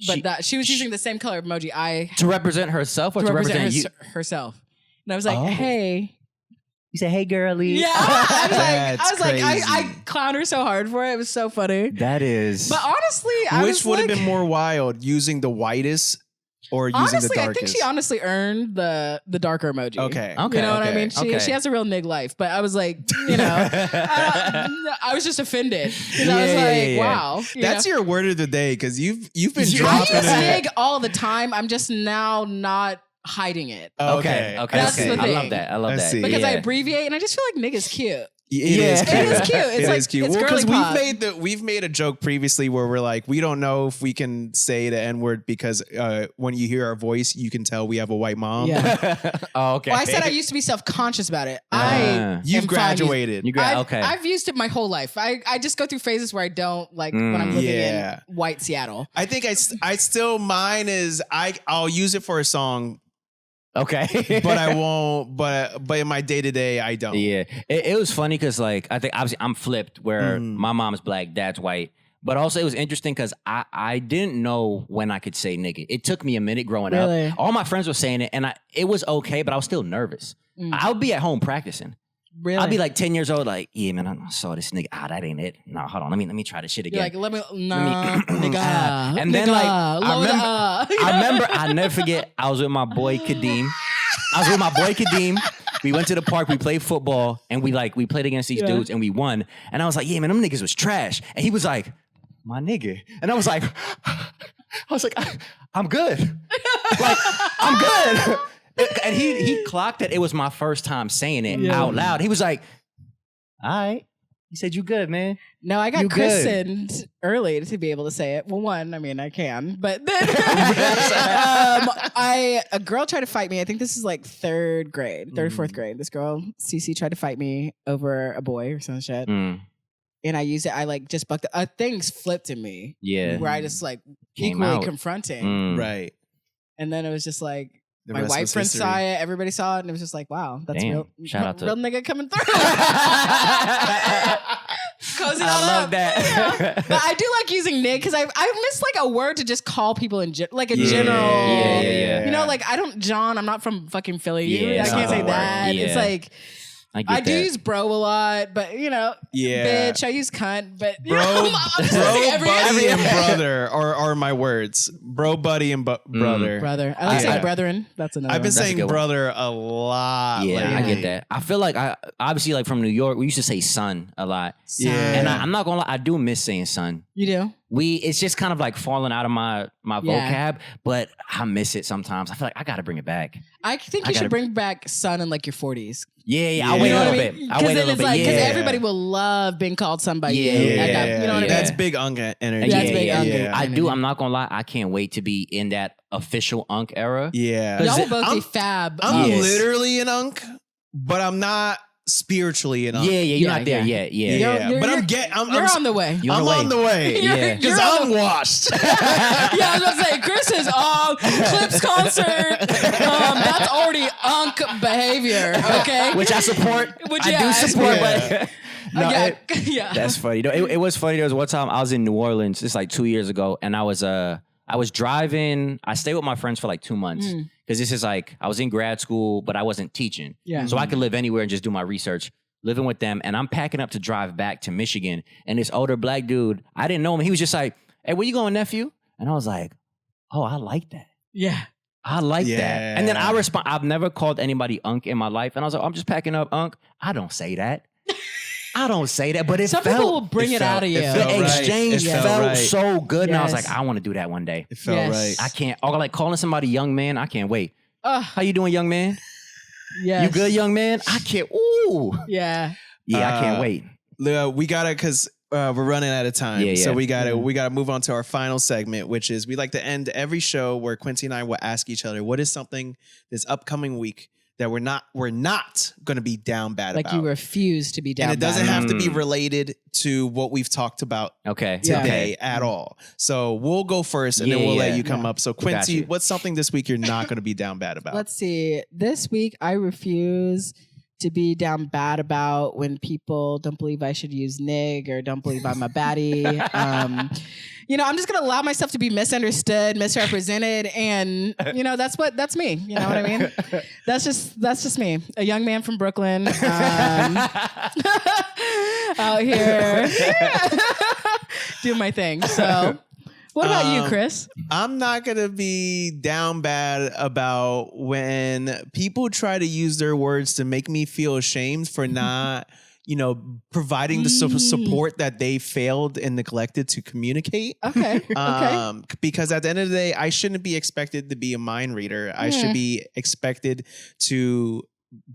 but she was using the same color emoji to represent herself or to represent you? Herself. And I was like, hey. You say, hey, girlie. Yeah. I was like, I clowned her so hard for it. It was so funny. That is. But honestly, which would have been more wild, using the whitest or using the darkest? I think she honestly earned the darker emoji. Okay. You know what I mean? She has a real nig life, but I was like, I was just offended. And I was like, wow. That's your word of the day, because you've been I dropping use it. nig all the time. I'm just now not hiding it. Okay. That's the thing. I love that. See. Because I abbreviate and I just feel like nig is cute. It is cute. It is cute. It's like, is cute. it's Well, girly because pop. we've made a joke previously where we're like, we don't know if we can say the N-word because when you hear our voice, you can tell we have a white mom. Yeah. Oh, okay. Well, I said I used to be self-conscious about it. You've graduated. I've used it my whole life. I just go through phases where I don't like when I'm living in white Seattle. I think I still, mine is I'll use it for a song. Okay. But I won't, but in my day-to-day, I don't. Yeah. It was funny because like, I think obviously I'm flipped where my mom's black, dad's white. But also it was interesting because I didn't know when I could say nigga. It took me a minute growing up. All my friends were saying it and it was okay, but I was still nervous. I would be at home practicing. Really? I'd be like 10 years old, like, yeah, man, I saw this nigga. That ain't it. No, hold on. Let me try this shit again. You're like, nigga. And then like, I remember, I'll never forget, I was with my boy Kadeem. We went to the park, we played football, and we played against these dudes and we won. And I was like, yeah, man, them niggas was trash. And he was like, my nigga. And I was like, I'm good. Like, I'm good. And he clocked that it was my first time saying it out loud. He was like, all right. He said, you good, man. No, I got christened early to be able to say it. Well, one, I mean, I can. But then a girl tried to fight me. I think this is like third or fourth grade. This girl, Cece, tried to fight me over a boy or some shit. And I used it. I like just bucked things flipped in me. Yeah. Where I just like equally confronting. Right. And then it was just like, my white friends saw it, everybody saw it, and it was just like, wow, that's real nigga coming through. Cozy I love that. Yeah. But I do like using nig because I miss like a word to just call people in like a general. Yeah. You know, like I'm not from fucking Philly. I can't say that. Yeah. It's like I do use bro a lot, but bitch, I use cunt, but bro, buddy, and brother are my words. Bro, buddy, and brother. Brother. I like saying brethren. That's another. I've been saying brother a lot. Yeah, lately. I get that. I feel like obviously like from New York, we used to say son a lot. Son. Yeah. And I'm not gonna lie, I do miss saying son. You do? It's just kind of like falling out of my vocab, but I miss it sometimes. I feel like I gotta bring it back. I think you should bring back son in like your 40s. Yeah. I'll wait a little bit. I'll wait a little bit. Because everybody will love being called son by you. You know what I mean? That's big unk energy. That's big unk energy. I do. I'm not gonna lie. I can't wait to be in that official unk era. Yeah. Y'all will both be fab. I'm literally an unk, but I'm not spiritually an unk. Yeah, you're not there yet. Yeah. But you're on the way. I'm on the way. Yeah. Because I'm washed. Yeah, I was about to say, Chris is Clips concert. That's already unk behavior, okay? Which I support. I do support, but... No, that's funny. It was funny. There was one time I was in New Orleans, just like 2 years ago, and I was driving. I stayed with my friends for like 2 months because this is like I was in grad school, but I wasn't teaching, so I could live anywhere and just do my research. Living with them, and I'm packing up to drive back to Michigan, and this older black dude, I didn't know him. He was just like, "Hey, where you going, nephew?" And I was like, "Oh, I like that." Yeah. I like that. And then I respond. I've never called anybody unk in my life, and I was like, "I'm just packing up, unk." I don't say that. I don't say that, but it Some felt, people will bring it out of you. the exchange felt so good. And I was Yes. like, I want to do that one day. It felt right. I can't, or like calling somebody young man, I can't wait. How you doing, young man? Yes. You good, young man? I can't, ooh. Yeah. Yeah, I can't wait. We gotta, because we're running out of time. Yeah, So yeah. we gotta move on to our final segment, which is we like to end every show where Quincy and I will ask each other, what is something this upcoming week that we're not going to be down bad Like about. you refuse to be down And it doesn't bad. have to be related to what we've talked about Okay. today at all. So we'll go first and then Yeah, we'll let yeah. you come up. So Quincy, you. what's something this week you're not going to be down bad about? Let's see. This week, I refuse to be down bad about when people don't believe I should use nig or don't believe I'm a baddie. I'm just gonna allow myself to be misunderstood, misrepresented, and that's me. You know what I mean? That's just me, a young man from Brooklyn, out here doing my thing. So. What about you, Chris? I'm not going to be down bad about when people try to use their words to make me feel ashamed for not, providing the support that they failed and neglected to communicate. Okay. Because at the end of the day, I shouldn't be expected to be a mind reader. I should be expected to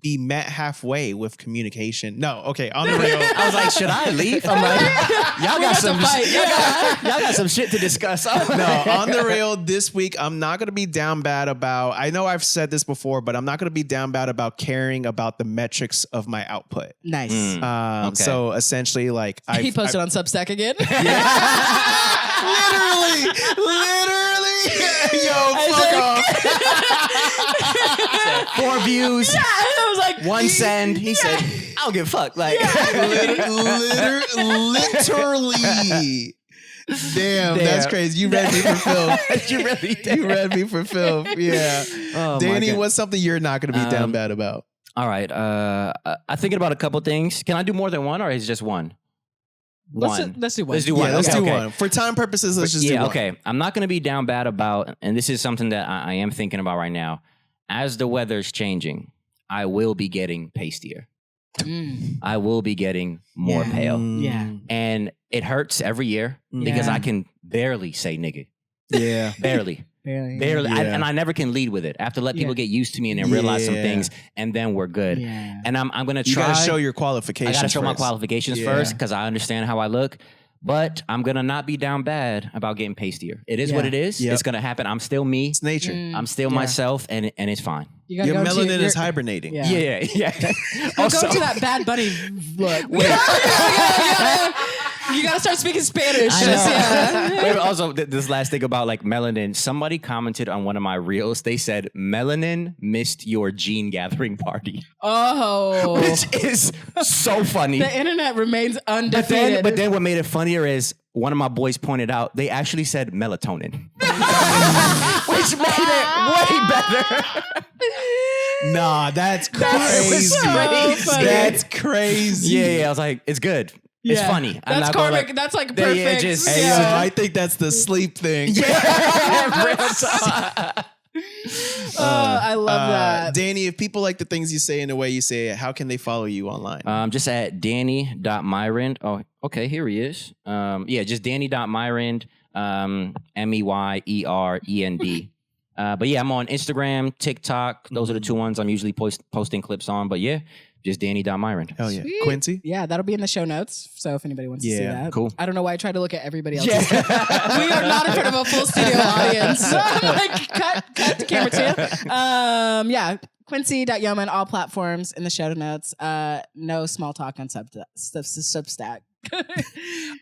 be met halfway with communication. No, okay, on the real. I was like, should I leave? I'm like, y'all got some shit to discuss. No, on the real, this week, I'm not going to be down bad about, I know I've said this before, but I'm not going to be down bad about caring about the metrics of my output. Nice. Okay. So essentially, like, He posted on Substack again. literally. Yo, fuck off. 4 views. Yeah, I was like, 1 send. He said, I don't give a fuck. Like, literally. Damn, that's crazy. You read me for film. You really did. You read me for film. Yeah. Oh, Danny, my God. what's something you're not going to be down bad about? All right. I'm thinking about a couple things. Can I do more than one, or is it just one? let's do one. Let's do one. Yeah, let's Okay, do okay. one. For time purposes, let's just do one. Okay. I'm not going to be down bad about, and this is something that I am thinking about right now. As the weather's changing, I will be getting pastier. I will be getting more pale. Yeah. And it hurts every year because Yeah. I can barely say nigga. Yeah. Barely. Barely. Yeah. And I never can lead with it. I have to let people get used to me and then realize some things, and then we're good. Yeah. And I'm going to You try. got to show your I qualifications got to show my first. qualifications first because I understand how I look. But I'm going to not be down bad about getting pastier. It is what it is. Yep. It's going to happen. I'm still me. It's nature. I'm still myself, and it's fine. You gotta Your go melanin to, is hibernating. Yeah. Yeah. Go to that Bad Bunny look. You gotta start speaking Spanish. I know. Yeah. Wait, also, this last thing about like melanin. Somebody commented on one of my reels. They said melanin missed your gene gathering party, Oh. which is so funny. The internet remains But undefeated. then what made it funnier is one of my boys pointed out they actually said melatonin, which made it way better. Nah, that's crazy. so funny. That's crazy. Yeah, I was like, it's good. It's Yeah. funny. I'm That's not going karmic. like, That's like Yeah, perfect. just- Hey, Yeah. yo, I think that's the sleep thing. I love that. Danny, if people like the things you say and the way you say it, how can they follow you online? Just at Danny.Meyerend. Oh, okay, here he is. Just Danny.Meyerend, Meyerend. But yeah, I'm on Instagram, TikTok. Those are the 2 ones I'm usually posting clips on. But yeah, just Danny.Meyerend. Hell yeah. Sweet. Quincy? Yeah, that'll be in the show notes. So if anybody wants to see that. Cool. I don't know why I tried to look at everybody else. We are not in front of a full studio audience. So I'm like, cut to camera 2. Quincy.Yeoman, all platforms in the show notes. No small talk on Substack.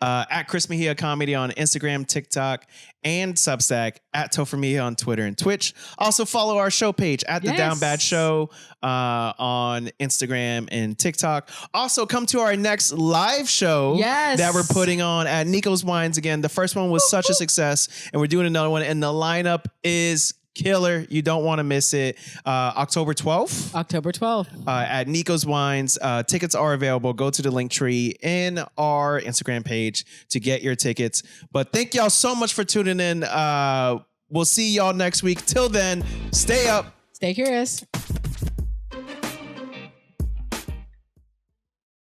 At Chris Mejia Comedy on Instagram, TikTok, and Substack. At Topher Mejia on Twitter and Twitch. Also follow our show page at The Down Bad Show on Instagram and TikTok. Also come to our next live show that we're putting on at Nico's Wines again. The first one was such a success, and we're doing another one, and the lineup is killer. You don't want to miss it. October 12th. October 12th. At Nico's Wines. Tickets are available. Go to the link tree in our Instagram page to get your tickets. But thank y'all so much for tuning in. We'll see y'all next week. Till then, stay up. Stay curious.